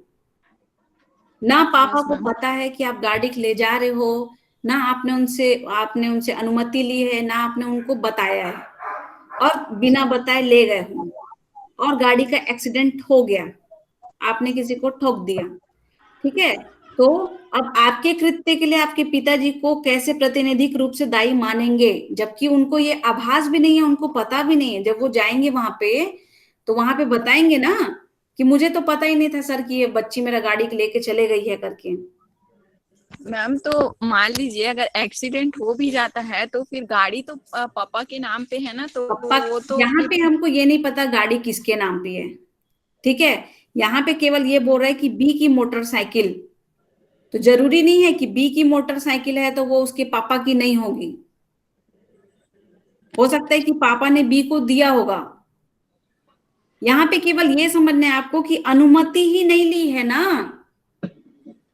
ना पापा यस को मैम। पता है कि आप गाड़ी ले जा रहे हो, ना आपने उनसे अनुमति ली है, ना आपने उनको बताया है, और बिना बताए ले गए हो और गाड़ी का एक्सीडेंट हो गया, आपने किसी को ठोक दिया, ठीक है, तो अब आपके कृत्य के लिए आपके पिताजी को कैसे प्रातिनिधिक रूप से दायी मानेंगे, जबकि उनको ये आभास भी नहीं है, उनको पता भी नहीं है। जब वो जाएंगे वहां पे तो वहां पे बताएंगे ना कि मुझे तो पता ही नहीं था सर कि ये बच्ची मेरा गाड़ी लेके चले गई है करके। मैम तो मान लीजिए अगर एक्सीडेंट हो भी जाता है तो फिर गाड़ी तो पापा के नाम पे है ना, तो पप्पा, वो तो यहाँ फिर। पे हमको ये नहीं पता गाड़ी किसके नाम पे है, ठीक है, यहाँ पे केवल ये बोल रहा है कि बी की मोटरसाइकिल, तो जरूरी नहीं है कि बी की मोटरसाइकिल है तो वो उसके पापा की नहीं होगी, हो सकता है कि पापा ने बी को दिया होगा। यहाँ पे केवल ये समझना है आपको कि अनुमति ही नहीं ली है ना,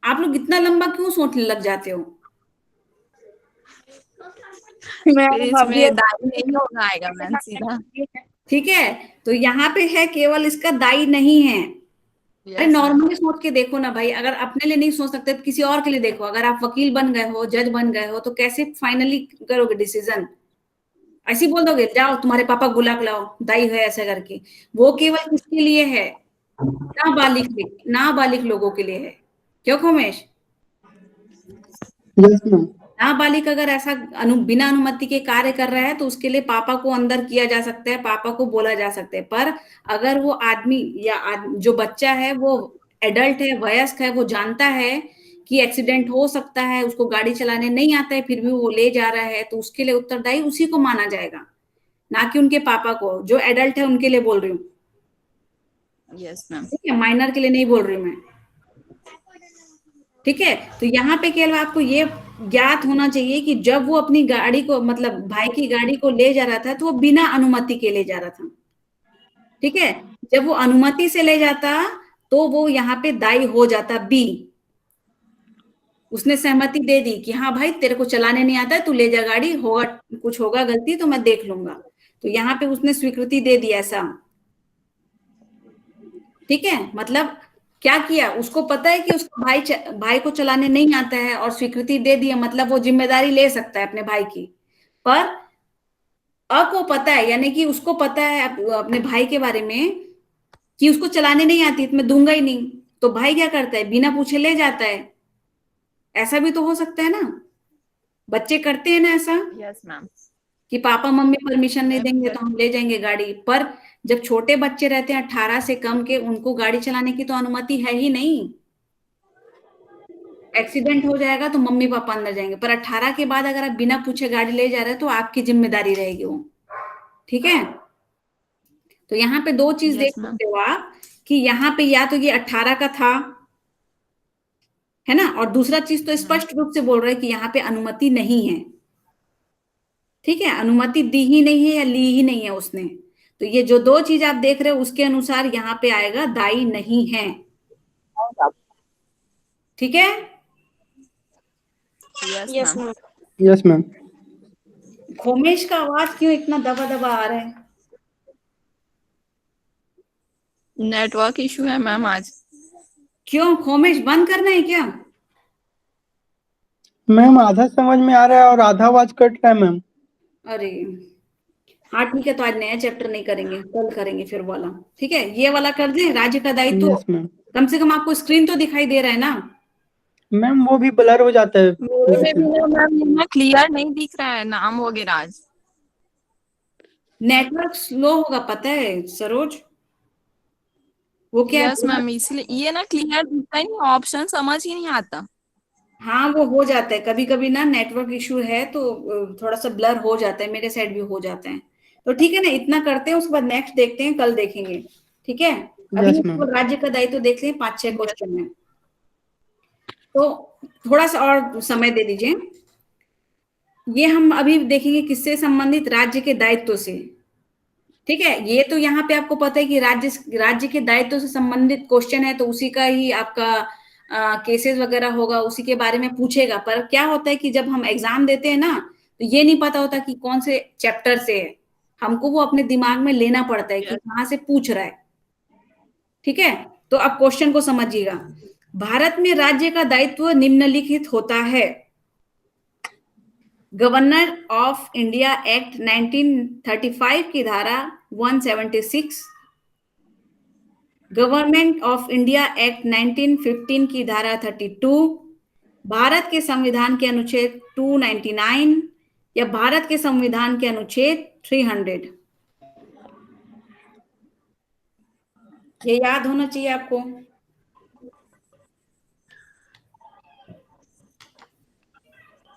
आप लोग इतना लंबा क्यों सोचने लग जाते हो? फिर इसमें दाई नहीं होगा आएगा मैम सीधा। ठीक है, तो यहाँ पे है केवल इसका दाई नहीं है। अरे यस मैम। नॉर्मली सोच के देखो ना भाई, अगर अपने लिए नहीं सोच सकते तो किसी और के लिए देखो। अगर आप वकील बन गए हो, जज बन गए हो, तो कैसे फाइनली करोगे डिसीजन? ऐसे ही बोल दोगे जाओ तुम्हारे पापा गुलाब लाओ, दाई है ऐसा करके? वो केवल किसके लिए है? नाबालिग लोगों के लिए है। क्यों खोमेश? Yes ma'am. नाबालिग अगर ऐसा बिना अनुमति के कार्य कर रहा है तो उसके लिए पापा को अंदर किया जा सकता है, पापा को बोला जा सकता है। पर अगर वो आदमी या जो बच्चा है वो एडल्ट है, वयस्क है, वो जानता है कि एक्सीडेंट हो सकता है, उसको गाड़ी चलाने नहीं आता है, फिर भी वो ले जा रहा है, तो उसके लिए उत्तरदायी उसी को माना जाएगा, ना कि उनके पापा को। जो एडल्ट है उनके लिए बोल रही हूँ, यस मैम। ठीक है, माइनर के लिए नहीं बोल रही हूँ मैं, ठीक है। तो यहाँ पे केवल आपको ये ज्ञात होना चाहिए कि जब वो अपनी गाड़ी को, मतलब भाई की गाड़ी को ले जा रहा था, तो वो बिना अनुमति के ले जा रहा था, ठीक है। जब वो अनुमति से ले जाता तो वो यहाँ पे दायी हो जाता बी, उसने सहमति दे दी कि हाँ भाई तेरे को चलाने नहीं आता है, तू ले जा गाड़ी, होगा कुछ होगा गलती तो मैं देख लूंगा, तो यहाँ पे उसने स्वीकृति दे दी ऐसा, ठीक है। मतलब क्या किया, उसको पता है कि उसका भाई को चलाने नहीं आता है और स्वीकृति दे दी है, मतलब वो जिम्मेदारी ले सकता है अपने भाई की। पर अ को पता है, यानी कि उसको पता है अपने भाई के बारे में कि उसको चलाने नहीं आती तो मैं दूंगा ही नहीं, तो भाई क्या करता है, बिना पूछे ले जाता है, ऐसा भी तो हो सकता है ना, बच्चे करते हैं ना ऐसा यस मैम। कि पापा मम्मी परमिशन नहीं Yes, देंगे sir. तो हम ले जाएंगे गाड़ी। पर जब छोटे बच्चे रहते हैं 18 से कम के, उनको गाड़ी चलाने की तो अनुमति है ही नहीं। एक्सीडेंट हो जाएगा तो मम्मी पापा अंदर जाएंगे, पर 18 के बाद अगर आप बिना पूछे गाड़ी ले जा रहे हैं तो आपकी जिम्मेदारी रहेगी वो। ठीक है, तो यहाँ पे दो चीज देख Yes, ma'am. सकते हो आप कि यहाँ पे या तो ये 18 का था, है ना, और दूसरा चीज तो स्पष्ट रूप से बोल रहा है कि यहाँ पे अनुमति नहीं है। ठीक है, अनुमति दी ही नहीं है या ली ही नहीं है उसने। तो ये जो दो चीज आप देख रहे हो उसके अनुसार यहाँ पे आएगा दायी नहीं है। ठीक है, Yes, yes ma'am. Ma'am. Yes ma'am. Khomesh का आवाज क्यों इतना दबा दबा आ रहा है? नेटवर्क इशू है मैम आज। क्यों, खोमेश बंद करना है क्या? मैम आधा समझ में आ रहा है और आधा आवाज कट रहा है मैम। अरे हाँ ठीक है, तो आज नया चैप्टर नहीं करेंगे, कल करेंगे फिर वाला। ठीक है, ये वाला कर दें, राज्य का दायित्व। Yes ma'am. कम से कम आपको स्क्रीन तो दिखाई दे रहा है ना? मैम वो भी ब्लर हो जाता है मेरे थोड़े में भी से। ना मैम यहाँ क्लियर नहीं दिख रहा है नाम वगैरह आज। नेटवर्क स्लो होगा, पता है सरोज, वो क्या यस है? मैम, इसलिए ये ना क्लियर दिखता ही नहीं, ऑप्शन समझ ही नहीं आता। हाँ वो हो जाता है कभी कभी ना, नेटवर्क इशू है तो थोड़ा सा ब्लर हो जाता है, मेरे साइड भी हो जाता है। तो ठीक है ना, इतना करते हैं, उसके बाद नेक्स्ट देखते हैं, कल देखेंगे। ठीक है, अभी यस मैम। इसको राज्य का दायित्व देख लें, 5-6 क्वेश्चन है, तो थोड़ा सा और समय दे दीजिए। ये हम अभी देखेंगे किससे संबंधित, राज्य के दायित्व से। ठीक है, ये तो यहाँ पे आपको पता है कि राज्य के दायित्व से संबंधित क्वेश्चन है, तो उसी का ही आपका केसेस वगैरह होगा, उसी के बारे में पूछेगा। पर क्या होता है कि जब हम एग्जाम देते हैं ना, तो ये नहीं पता होता कि कौन से चैप्टर से है, हमको वो अपने दिमाग में लेना पड़ता है कि कहाँ से पूछ रहा है। ठीक है, तो अब क्वेश्चन को समझिएगा। भारत में राज्य का दायित्व निम्नलिखित होता है। गवर्नर ऑफ इंडिया एक्ट 1935 की धारा 176, गवर्नमेंट ऑफ इंडिया एक्ट 1915 की धारा 32, भारत के संविधान के अनुच्छेद 299 या भारत के संविधान के अनुच्छेद 300। ये याद होना चाहिए आपको।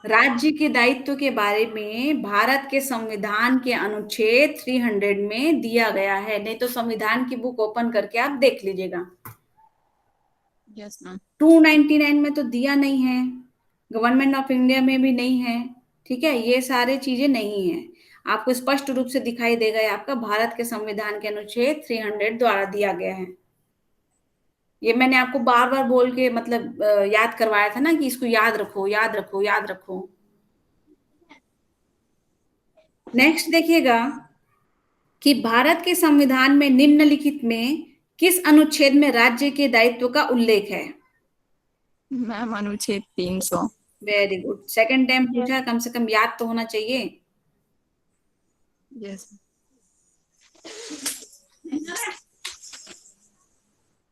राज्य के दायित्व के बारे में भारत के संविधान के अनुच्छेद 300 में दिया गया है, नहीं तो संविधान की बुक ओपन करके आप देख लीजिएगा। Yes ma'am. 299 में तो दिया नहीं है, गवर्नमेंट ऑफ इंडिया में भी नहीं है। ठीक है, ये सारे चीजें नहीं है, आपको स्पष्ट रूप से दिखाई देगा ये आपका भारत के संविधान के अनुच्छेद 300 द्वारा दिया गया है। ये मैंने आपको बार बार बोल के मतलब याद करवाया था ना कि इसको याद रखो, याद रखो, याद रखो। नेक्स्ट देखिएगा कि भारत के संविधान में निम्नलिखित में किस अनुच्छेद में राज्य के दायित्व का उल्लेख है? मैम अनुच्छेद 300। वेरी गुड, सेकंड टाइम पूछा, कम से कम याद तो होना चाहिए। यस।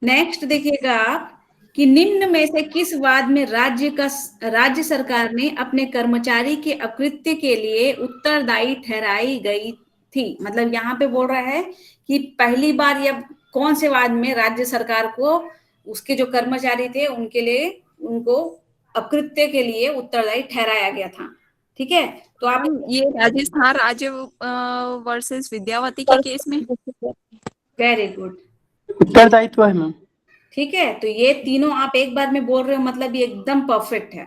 नेक्स्ट देखिएगा आप कि निम्न में से किस वाद में राज्य सरकार ने अपने कर्मचारी के अकृत्य के लिए उत्तरदायी ठहराई गई थी। मतलब यहाँ पे बोल रहा है कि पहली बार या कौन से वाद में राज्य सरकार को उसके जो कर्मचारी थे उनके लिए, उनको अकृत्य के लिए उत्तरदायी ठहराया गया था। ठीक है, तो आप ये राजस्थान राज्य वर्सेस विद्यावती के केस में। वेरी गुड, उत्तरदायित्व है मैम। ठीक है, तो ये तीनों आप एक बार में बोल रहे हो, मतलब ये एकदम परफेक्ट है,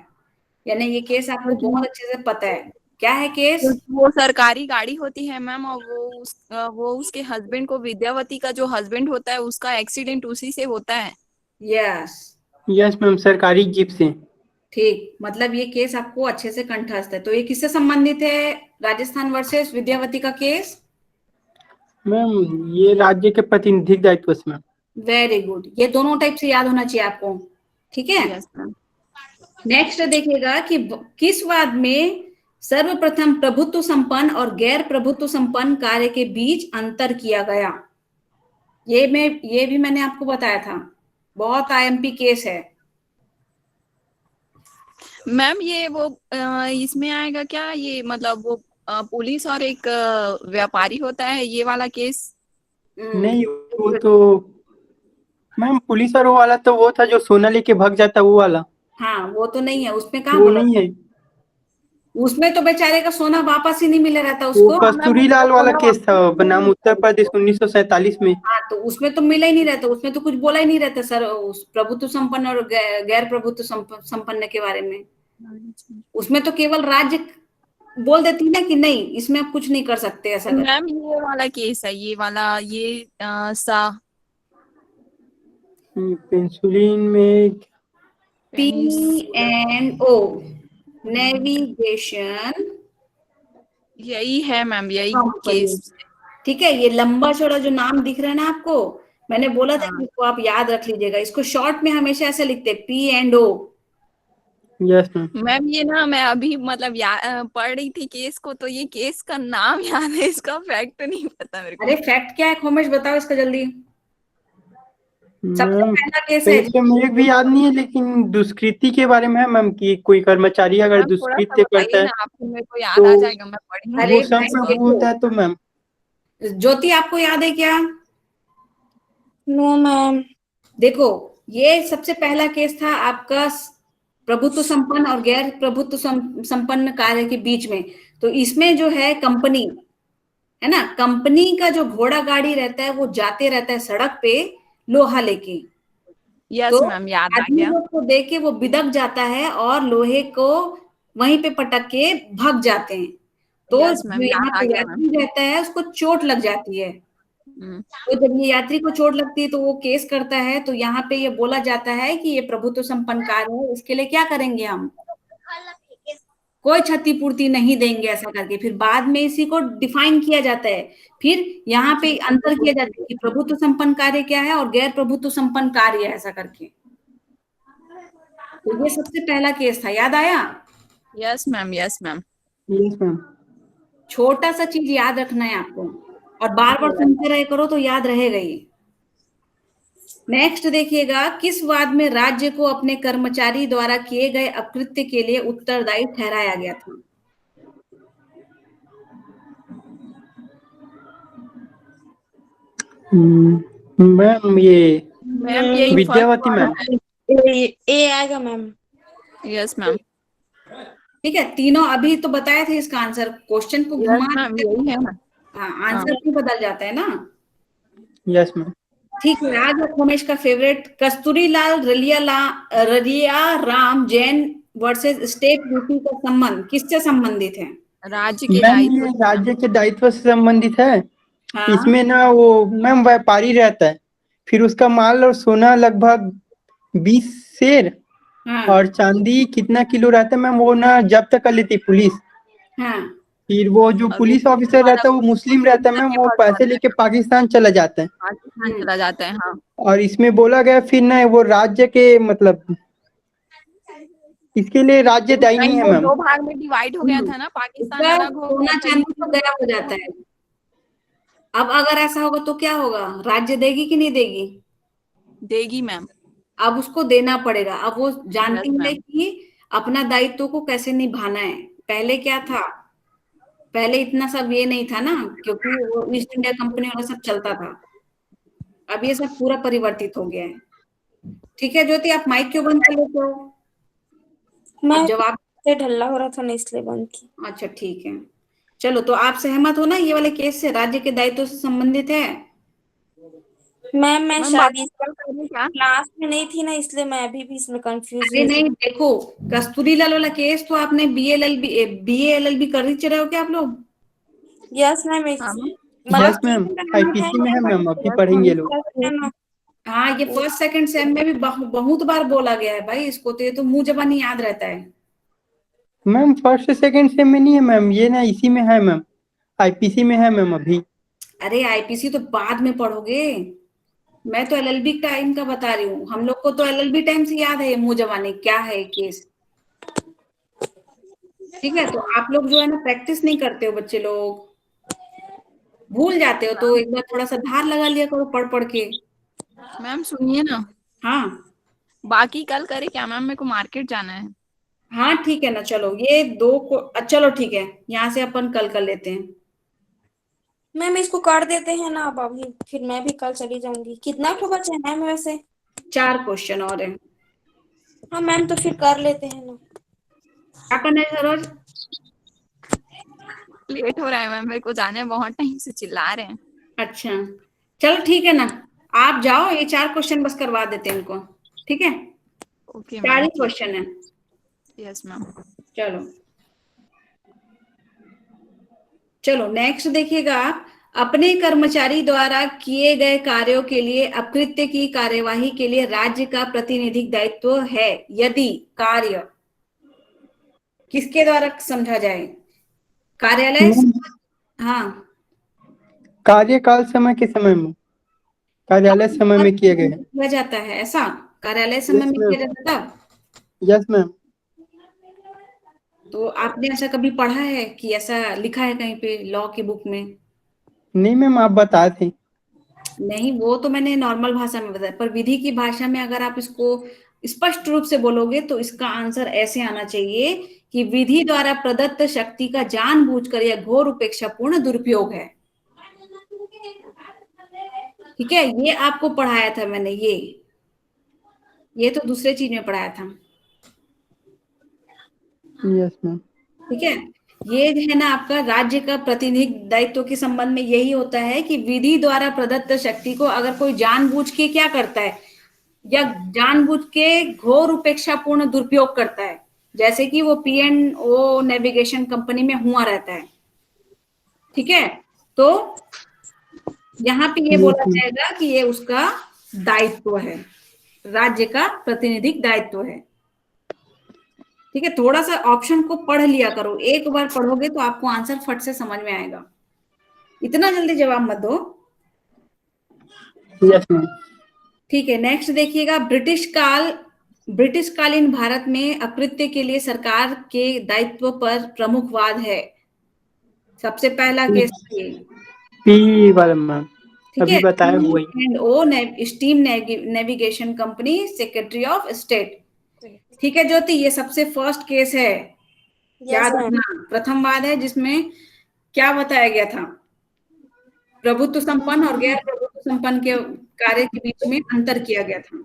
यानी ये केस आपको बहुत अच्छे से पता है। क्या है केस? वो सरकारी गाड़ी होती है मैम, और वो उसके हस्बैंड को, विद्यावती का जो हस्बैंड होता है उसका एक्सीडेंट उसी से होता है। यस, यस मैम, सरकारी जीप से। ठीक, मतलब ये केस आपको अच्छे से कंठस्थ है। तो ये किससे संबंधित है, राजस्थान वर्सेस विद्यावती का केस? मैम ये राज्य के प्रतिनिधिक दायित्व से मैम। वेरी गुड, ये दोनों टाइप से याद होना चाहिए आपको। ठीक है, यस मैम। नेक्स्ट देखिएगा कि किस वाद में सर्वप्रथम प्रभुत्व संपन्न और गैर प्रभुत्व संपन्न कार्य के बीच अंतर किया गया। ये भी मैंने आपको बताया था, बहुत आईएमपी केस है। मैम ये वो इसमें आएगा क्या, ये मतलब वो पुलिस और एक व्यापारी होता है, ये वाला केस? नहीं वो तो मैम पुलिस और वो वाला तो वो था जो सोना लेके भाग जाता वो वाला, हाँ वो तो नहीं है, उसमें कहाँ वो बोला, नहीं है। उसमें तो बेचारे का सोना वापस ही नहीं मिला रहता वो उसको। हाँ मैम, कस्तूरी उसका लाल वाला सोना केस था वापस नहीं बनाम उत्तर मिला। प्रदेश 1947 में। हाँ तो उसमें तो मिला ही नहीं रहता, उसमें तो कुछ बोला ही नहीं रहता सर उस प्रभुत्व संपन्न और गैर प्रभुत्व संपन्न के बारे में। उसमें तो केवल राज्य बोल देती ना कि नहीं इसमें आप कुछ नहीं कर सकते ऐसा कर। मैम ये वाला केस है, ये वाला, ये सा पेंसुलिन में पी पेनिस, एंड ओ नेविगेशन यही है मैम, यही कंपनी। केस। ठीक है, ये लंबा चौड़ा जो नाम दिख रहा है ना आपको, मैंने बोला था कि हाँ इसको आप याद रख लीजिएगा, इसको शॉर्ट में हमेशा ऐसे लिखते हैं P&O। Yes ma'am. मैम, ये ना मैं अभी मतलब पढ़ रही थी केस को, तो ये केस का नाम याद है, इसका फैक्ट नहीं पता मेरे को। अरे फैक्ट क्या है खोमेश, बताओ इसका जल्दी। सबसे मैम पहला केस है वैसे मुझे भी याद नहीं है, लेकिन दुष्कृति के बारे में है मैम कि कोई कर्मचारी अगर मैम थोड़ा सा दुष्कृत्य करता बताइए है ना, आपको मेरे को याद तो आ जाएगा, मैं पढ़ी हूँ अरे वो ये सम भाई केस पे और। वो देखो, होता है तो मैम। ज्योति आपको याद है क्या? No ma'am. देखो, ये सबसे पहला केस था आपका प्रभुत्व संपन्न और गैर प्रभुत्व संपन्न कार्य के बीच में। तो इसमें जो है कंपनी है ना, कंपनी का जो घोड़ा गाड़ी रहता है वो जाते रहता है सड़क पे लोहा लेके। तो यस मैम, याद आ आदमी गया। लोग को देख के वो बिदक जाता है और लोहे को वहीं पे पटक के भाग जाते हैं। तो यस जो मैम, यहाँ याद आ पे गया मैम। यात्री रहता है उसको चोट लग जाती है। हम्म, तो जब ये यात्री को चोट लगती है तो वो केस करता है, तो यहाँ पे ये बोला जाता है कि ये प्रभुत्व संपन्न कार्य है, इसके लिए क्या करेंगे हम, कोई क्षतिपूर्ति नहीं देंगे ऐसा करके। फिर बाद में इसी को डिफाइन किया जाता है। फिर यहाँ पे अंतर किया जाता है कि प्रभुत्व संपन्न कार्य क्या है और गैर प्रभुत्व संपन्न कार्य है ऐसा करके। तो ये सबसे पहला केस था, याद आया। Yes ma'am, yes ma'am. Yes ma'am. छोटा सा चीज याद रखना है आपको, और बार बार सुनते रहे करो तो याद रहेगा ही। नेक्स्ट देखिएगा, किस वाद में राज्य को अपने कर्मचारी द्वारा किए गए अकृत्य के लिए उत्तरदायी ठहराया गया था? मैम ये मैम यही फर्स्ट विद्यावती वाला मैम। है। ए आएगा मैम। Yes ma'am. ठीक है, तीनों अभी तो बताए थे इसका आंसर, क्वेश्चन को यस घुमा मैम, देते यही है हैं। मैम। हाँ हाँ आंसर भी बदल जाता है ना। Yes ma'am. ठीक है, आज है उमेश का favourite, Kasturi Lal Ralia Ram Jain versus state UP का संबंध किससे संबंधित है? राज्य के मैम दायित्व ये से राज्य के दायित्व से संबंधित है। हाँ इसमें ना वो मैम व्यापारी रहता है, फिर उसका माल और सोना लगभग 20 शेर हाँ और चांदी कितना किलो रहता है मैम, वो ना जब्त कर लेती है पुलिस। हाँ फिर वो जो और वो पुलिस पुलिस ऑफिसर वाला रहता है वो मुस्लिम चोरी रहता है मैम, करके वो भाग पैसे जाता लेके है, पाकिस्तान चला जाता है। पाकिस्तान चला जाता है। हाँ, और इसमें बोला गया फिर ना वो राज्य के मतलब इसके लिए राज्य उस दायी नहीं टाइम है वो मैम। दो भाग में डिवाइड हो गया था ना, पाकिस्तान उसका अलग हो गया सोना था, चांदी तो यूपी गया अलग हो हो जाता गया। है। अब अगर ऐसा होगा तो क्या होगा, राज्य देगी कि नहीं देगी? देगी मैम। अब उसको देना पड़ेगा। अब वो यस जानती है मैम। कि अपना दायित्व को कैसे निभाना है। पहले क्या था, पहले इतना सब ये नहीं था ना, क्योंकि वो ईस्ट इंडिया कंपनी वाला सब चलता था। अब ये सब पूरा परिवर्तित हो गया है। ठीक है ज्योति, आप माइक क्यों बंद कर लेते हो? मैं अब जवाब। से ढल्ला हो रहा था ना इसलिए बंद की। अच्छा ठीक है, चलो तो आप सहमत हो ना, ये वाले केस से राज्य के दायित्व से संबंधित है। मैम मैं मैम शायद बाकी इस कल करें क्या? क्लास में नहीं थी ना, इसलिए मैं अभी भी इसमें कंफ्यूज अरे हूँ। नहीं देखो, कस्तूरी लाल वाला केस तो आपने BA LLB कर ही रहे हो क्या आप लोग? यस मैम, हाँ मैम। मतलब यस मैम, चीजें बनाना है आईपीसी में है मैम, अभी यस मैम। पढ़ेंगे लोग। ना। हाँ ये फर्स्ट सेकंड सेम में भी बहुत बार बोला गया है भाई इसको, तो ये तो मुंह जबानी याद रहता है। मैम फर्स्ट सेकंड सेम में नहीं है मैम, ये ना इसी में है मैम, आईपीसी में है मैम अभी। अरे आईपीसी तो बाद में पढ़ोगे, मैं तो LLB टाइम का बता रही हूँ। हम लोग को तो LLB टाइम से याद है ये मुंह जबानी क्या है केस। ठीक है, तो आप लोग जो है ना प्रैक्टिस नहीं करते हो, बच्चे लोग भूल जाते हो, तो एक बार थोड़ा सा धार लगा लिया करो पढ़ पढ़ के। मैम सुनिए ना, हाँ बाकी कल करें क्या मैम, मेरे को मार्केट जाना है। हाँ ठीक है ना, चलो ये दो को, चलो ठीक है, यहाँ से अपन कल कर लेते हैं। मैम इसको कर देते हैं ना अब अभी, फिर मैं भी कल चली जाऊंगी। कितना को बचे हैं मैम वैसे? 4 क्वेश्चन और है। हाँ मैम, तो फिर कर लेते हैं ना। क्या करना है सरोज? लेट हो रहा है मैम, मेरे को जाने में, बहुत टाइम से चिल्ला रहे हैं। अच्छा चलो ठीक है ना, आप जाओ, ये 4 क्वेश्चन बस करवा देते हैं इनको, ठीक है? Okay 4 ma'am. ही क्वेश्चन है। Yes ma'am. चलो चलो नेक्स्ट देखिएगा आप। अपने कर्मचारी द्वारा किए गए कार्यों के लिए अकृत्य की कार्यवाही के लिए राज्य का प्रातिनिधिक दायित्व है यदि कार्य किसके द्वारा समझा जाए? कार्यालय। हाँ, कार्यकाल समय के समय में, कार्यालय समय में किए गए। किया जाता है ऐसा, कार्यालय समय यस में मैम, किया जाता था। Yes ma'am. तो आपने ऐसा कभी पढ़ा है कि ऐसा लिखा है कहीं पे लॉ की बुक में? नहीं मैम, आप बता थे। नहीं, वो तो मैंने नॉर्मल भाषा में बताया, पर विधि की भाषा में अगर आप इसको स्पष्ट रूप से बोलोगे तो इसका आंसर ऐसे आना चाहिए कि विधि द्वारा प्रदत्त शक्ति का जानबूझकर या घोर उपेक्षापूर्ण दुरुपयोग है। ठीक है, ये आपको पढ़ाया था मैंने, ये तो दूसरे चीज में पढ़ाया था। Yes ma'am. ठीक है, ये जो है ना आपका राज्य का प्रतिनिधिक दायित्व के संबंध में यही होता है कि विधि द्वारा प्रदत्त शक्ति को अगर कोई जानबूझ के क्या करता है या जानबूझ के घोर उपेक्षापूर्ण दुरुपयोग करता है, जैसे कि वो P&O नेविगेशन कंपनी में हुआ रहता है। ठीक है, तो यहाँ पे ये बोला जाएगा कि ये उसका दायित्व है, राज्य का प्रतिनिधिक दायित्व है। ठीक है, थोड़ा सा ऑप्शन को पढ़ लिया करो, एक बार पढ़ोगे तो आपको आंसर फट से समझ में आएगा, इतना जल्दी जवाब मत दो। Yes ma'am. ठीक है, नेक्स्ट देखिएगा। ब्रिटिश कालीन भारत में अकृत्य के लिए सरकार के दायित्व पर प्रमुख वाद है। सबसे पहला केस ये, पी वाला मैम, ठीक अभी है, बताया वही। P&O steam navigation company, secretary of state. ठीक है ज्योति, ये सबसे फर्स्ट केस है, यस याद मैम। रखना, प्रथम वाद है जिसमें क्या बताया गया था, प्रभुत्व संपन्न और गैर प्रभुत्व संपन्न के कार्य के बीच में अंतर किया गया था।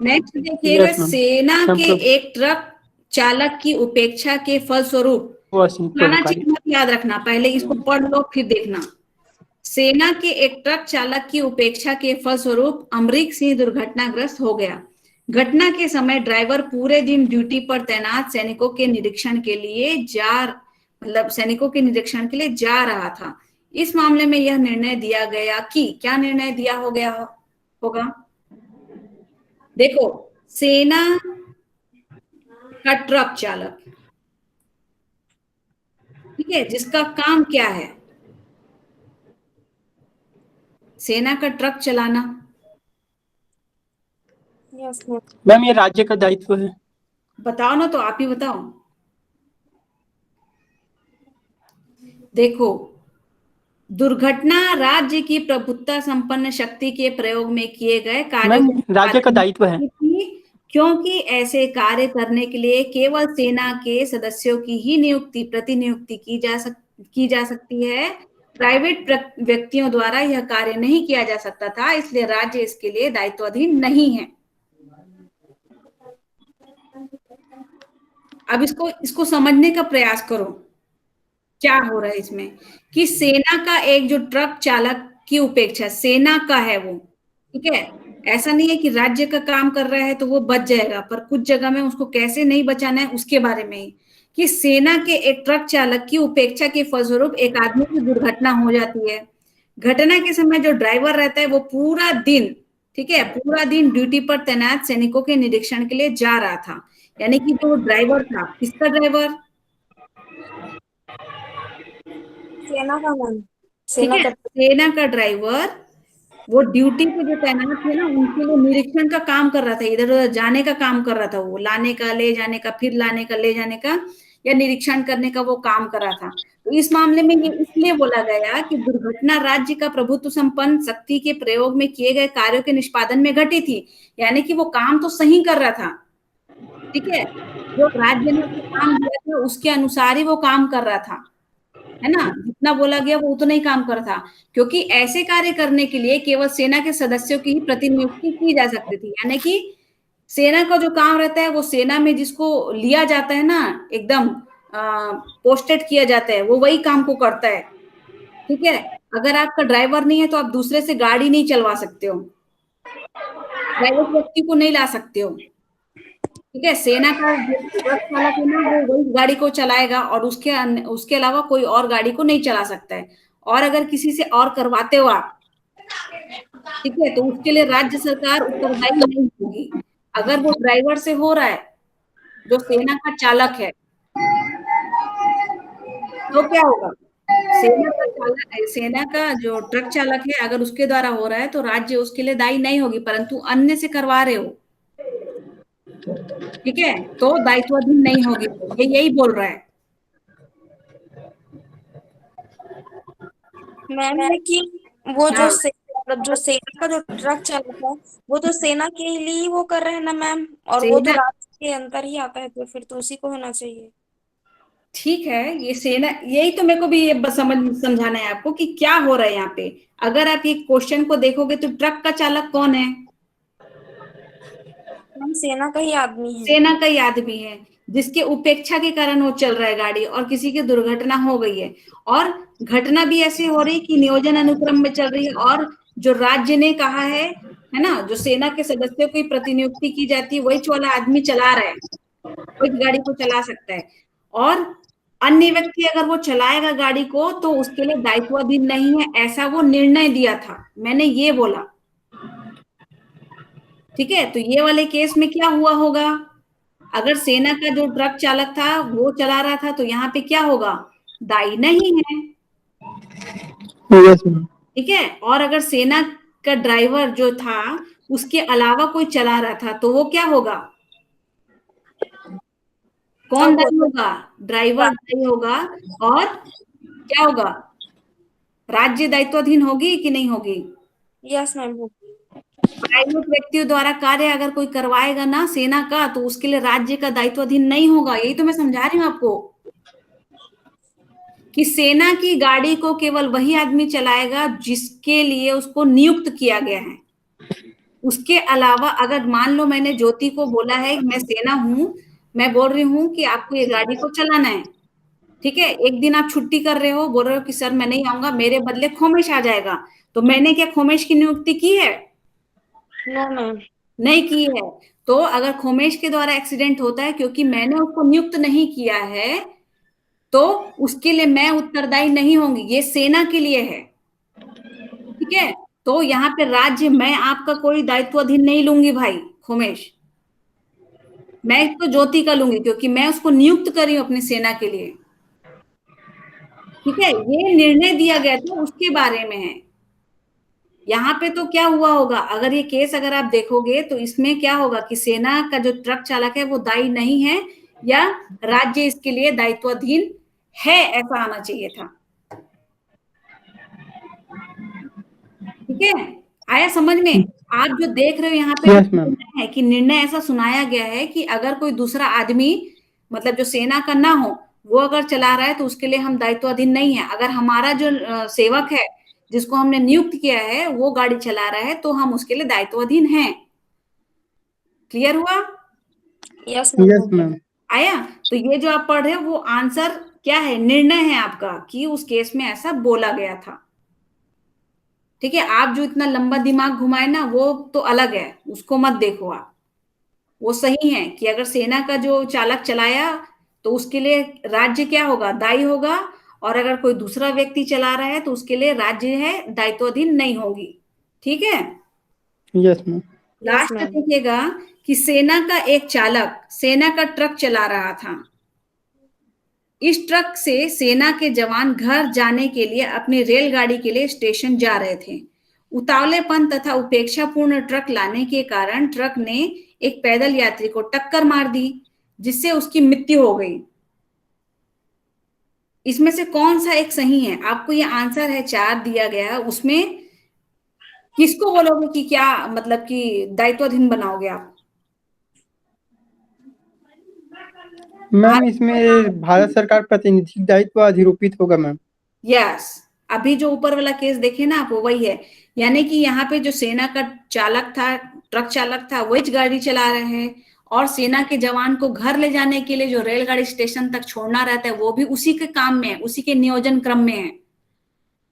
नेक्स्ट देखिएगा, यस मैम। सेना के एक ट्रक चालक की उपेक्षा के फलस्वरूप, पुराना चीज मत याद रखना, पहले इसको पढ़ लो फिर देखना। सेना के एक ट्रक चालक की उपेक्षा के फलस्वरूप अमरीक सिंह दुर्घटनाग्रस्त हो गया। घटना के समय ड्राइवर पूरे दिन ड्यूटी पर तैनात सैनिकों के निरीक्षण के लिए जा रहा था। इस मामले में यह निर्णय दिया गया कि, क्या निर्णय दिया हो गया होगा? देखो, सेना का ट्रक चालक, ठीक है, जिसका काम क्या है, सेना का ट्रक चलाना। Yes ma'am. मैम, ये राज्य का दायित्व है। बताओ ना, तो आप ही बताओ। देखो, दुर्घटना राज्य की प्रभुत्व संपन्न शक्ति के प्रयोग में किए गए कार्यों मैम, राज्य का दायित्व है। क्योंकि ऐसे कार्य करने के लिए केवल सेना के सदस्यों की ही प्रतिनियुक्ति की जा सकती है, प्राइवेट व्यक्तियों द्वारा यह कार्य नहीं किया जा सकता था, इसलिए राज्य इसके लिए दायित्वाधीन नहीं है। अब इसको समझने का प्रयास करो, क्या हो रहा है इसमें, कि सेना का एक जो ट्रक चालक की उपेक्षा, सेना का है वो, ठीक है, ऐसा नहीं है कि राज्य का काम कर रहा है तो वो बच जाएगा, पर कुछ जगह में उसको कैसे नहीं बचाना है उसके बारे में ही, कि सेना के एक ट्रक चालक की उपेक्षा के फलस्वरूप एक आदमी की दुर्घटना हो जाती है। घटना के समय जो ड्राइवर रहता है वो पूरा दिन, ठीक है, पूरा दिन ड्यूटी पर तैनात सैनिकों के निरीक्षण के लिए जा रहा था, यानी कि जो ड्राइवर था, किसका ड्राइवर? सेना का मैम, ठीक सेना है, का। सेना का ड्राइवर वो ड्यूटी पे जो तैनात थे ना, उनके लिए निरीक्षण का काम कर रहा था, इधर उधर जाने का काम कर रहा था, वो लाने का, ले जाने का, फिर लाने का, ले जाने का, या निरीक्षण करने का वो काम कर रहा था। तो इस मामले में ये इसलिए बोला गया कि दुर्घटना राज्य का प्रभुत्व संपन्न शक्ति के प्रयोग में किए गए कार्यों के निष्पादन में घटी थी, यानी कि वो काम तो सही कर रहा था, ठीक है, जो राज्य ने उसको काम दिया था उसके अनुसार ही वो काम कर रहा था, है ना, जितना बोला गया वो उतना ही काम कर रहा था, क्योंकि ऐसे कार्य करने के लिए केवल सेना के सदस्यों की ही प्रतिनियुक्ति की जा सकती थी, यानी कि सेना का जो काम रहता है वो सेना में जिसको लिया जाता है ना, एकदम पोस्टेड किया जाता है, वो वही काम को करता है, ठीक है। अगर आपका ड्राइवर नहीं है तो आप दूसरे से गाड़ी नहीं चलवा सकते हो, प्राइवेट व्यक्ति को नहीं ला सकते हो, ठीक है। सेना का जो ट्रक चालक है ना वो वही गाड़ी को चलाएगा और उसके अलावा कोई और गाड़ी को नहीं चला सकता है। और अगर किसी से और करवाते हो आप, ठीक है, तो उसके लिए राज्य सरकार उत्तरदायी नहीं होगी। अगर वो ड्राइवर से हो रहा है, जो सेना का चालक है, तो क्या होगा, सेना का जो ट्रक चालक है अगर उसके द्वारा हो रहा है तो राज्य उसके लिए दायी नहीं होगी, परंतु अन्य से करवा रहे हो, ठीक है, तो दायित्वाधीन नहीं होगी, ये यही बोल रहा है। मैम लेकिन वो हाँ, मतलब जो सेना का जो ट्रक चालक है वो तो सेना के लिए ही वो कर रहे हैं ना मैम, और वो तो सेना, राज्य के अंदर ही आता है, तो फिर तो उसी को होना चाहिए। ठीक है, ये सेना, यही तो मेरे को भी ये समझाना है आपको कि क्या हो रहा है यहाँ पे। अगर आप ये क्वेश्चन को देखोगे तो ट्रक का चालक कौन है, मैम सेना का ही आदमी है। सेना का ही आदमी है, जिसके उपेक्षा के कारण वो चल रहा है गाड़ी और किसी की दुर्घटना हो गई है, और घटना भी ऐसी हो रही कि नियोजन अनुक्रम में चल रही है, और जो राज्य ने कहा है ना, जो सेना के सदस्यों की प्रतिनियुक्ति की जाती है वही वाला आदमी चला रहा है, वही गाड़ी को चला सकता है, और अन्य व्यक्ति अगर वो चलाएगा गाड़ी को तो उसके लिए दायित्वाधीन नहीं है, ऐसा वो निर्णय दिया था, मैंने ये बोला, ठीक है। तो ये वाले केस में क्या हुआ होगा, अगर सेना का जो ट्रक चालक था वो चला रहा था तो यहाँ पे क्या होगा, दायी नहीं है, यस मैम। ठीक है। और अगर सेना का ड्राइवर जो था उसके अलावा कोई चला रहा था तो वो क्या होगा, कौन तब वो दायी होगा, ड्राइवर दायी होगा, और क्या होगा, राज्य दायित्वाधीन होगी कि नहीं होगी। यस मैम वो। प्राइवेट व्यक्तियों द्वारा कार्य अगर कोई करवाएगा ना सेना का तो उसके लिए राज्य का दायित्वाधीन नहीं होगा, यही तो मैं समझा रही हूँ आपको कि सेना की गाड़ी को केवल वही आदमी चलाएगा जिसके लिए उसको नियुक्त किया गया है। उसके अलावा अगर मान लो मैंने ज्योति को बोला है मैं सेना हूं, मैं बोल रही हूँ कि आपको ये गाड़ी को चलाना है, ठीक है, एक दिन आप छुट्टी कर रहे हो, बोल रहे हो कि सर मैं नहीं आऊंगा, मेरे बदले खोमेश आ जाएगा, तो मैंने क्या खोमेश की नियुक्ति की है, नो मैम। नहीं की है। तो अगर खोमेश के द्वारा एक्सीडेंट होता है क्योंकि मैंने उसको नियुक्त नहीं किया है तो उसके लिए मैं उत्तरदायी नहीं होंगी, ये सेना के लिए है, ठीक है। तो यहाँ पे राज्य, मैं आपका कोई दायित्वाधीन नहीं लूंगी भाई खोमेश, मैं तो ज्योति का लूंगी क्योंकि मैं उसको नियुक्त करी हूं अपनी सेना के लिए, ठीक है। ये निर्णय दिया गया था उसके बारे में है। यहाँ पे तो क्या हुआ होगा, अगर ये केस अगर आप देखोगे तो इसमें क्या होगा कि सेना का जो ट्रक चालक है वो दायी नहीं है या राज्य इसके लिए दायित्वाधीन है, ऐसा आना चाहिए था, ठीक है। आया समझ में, आप जो देख रहे हो यहाँ पे यस मैम। निर्णय है कि निर्णय ऐसा सुनाया गया है कि अगर कोई दूसरा आदमी मतलब जो सेना का ना हो वो अगर चला रहा है तो उसके लिए हम दायित्वाधीन नहीं है, अगर हमारा जो सेवक है जिसको हमने नियुक्त किया है वो गाड़ी चला रहा है तो हम उसके लिए दायित्वाधीन हैं। क्लियर हुआ, यस यस मैम। मैम। आया। तो ये जो आप पढ़ रहे हो वो आंसर क्या है, निर्णय है आपका कि उस केस में ऐसा बोला गया था, ठीक है। आप जो इतना लंबा दिमाग घुमाए ना वो तो अलग है, उसको मत देखो आप, वो सही है कि अगर सेना का जो चालक चलाया तो उसके लिए राज्य क्या होगा, दायी होगा, और अगर कोई दूसरा व्यक्ति चला रहा है तो उसके लिए राज्य है दायित्वाधीन नहीं होगी, ठीक है। Yes ma'am. यस लास्ट में मैम। देखिएगा कि सेना का एक चालक सेना का ट्रक चला रहा था, इस ट्रक से सेना के जवान घर जाने के लिए अपनी रेलगाड़ी के लिए स्टेशन जा रहे थे। उतावलेपन तथा उपेक्षापूर्ण ट्रक लाने के कारण ट्रक ने एक पैदल यात्री को टक्कर मार दी जिससे उसकी मृत्यु हो गई। इसमें से कौन सा एक सही है? आपको ये आंसर है 4 दिया गया, उसमें किसको बोलोगे कि क्या मतलब कि दायित्वाधीन बनाओगे आप? मैम इसमें भारत सरकार प्रतिनिधि दायित्व अधिरोपित होगा मैम। यस, अभी जो ऊपर वाला केस देखे ना आप, वो वही है। यानी कि यहाँ पे जो सेना का चालक था, ट्रक चालक था, वही गाड़ी चला रहे हैं, और सेना के जवान को घर ले जाने के लिए जो रेलगाड़ी स्टेशन तक छोड़ना रहता है वो भी उसी के काम में है, उसी के नियोजन क्रम में है।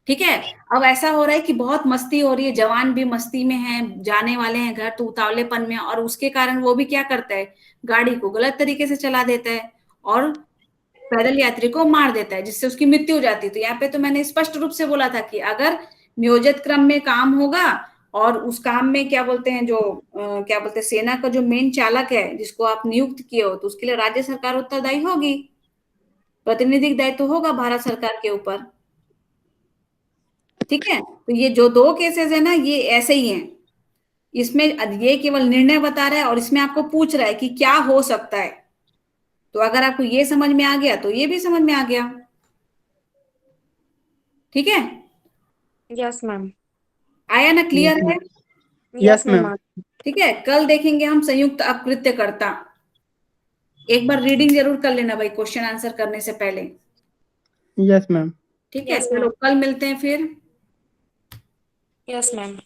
ठीक है, अब ऐसा हो रहा है कि बहुत मस्ती हो रही है, जवान भी मस्ती में हैं, जाने वाले हैं घर तो उतावलेपन में, और उसके कारण वो भी क्या करता है, गाड़ी को गलत तरीके से चला देता है और पैदल यात्री को मार देता है, जिससे उसकी मृत्यु हो जाती है। तो यहाँ पे तो मैंने स्पष्ट रूप से बोला था कि अगर नियोजित क्रम में काम होगा और उस काम में क्या बोलते हैं, जो क्या बोलते हैं, सेना का जो मेन चालक है जिसको आप नियुक्त किए हो, तो उसके लिए राज्य सरकार उत्तरदायी होगी, प्रतिनिधिक दायित्व होगा भारत सरकार के ऊपर। ठीक है, तो ये जो 2 केसेस है ना, ये ऐसे ही हैं। इसमें ये केवल निर्णय बता रहा है और इसमें आपको पूछ रहा है कि क्या हो सकता है। तो अगर आपको ये समझ में आ गया तो ये भी समझ में आ गया। ठीक है, यस मैम। आया ना, क्लियर है? Yes yes ma'am. मैम। ठीक है, कल देखेंगे हम संयुक्त अपकृत्यकर्ता। एक बार रीडिंग जरूर कर लेना भाई, क्वेश्चन आंसर करने से पहले। Yes ma'am. ठीक है, यस चलो मैम। कल मिलते हैं फिर। Yes ma'am.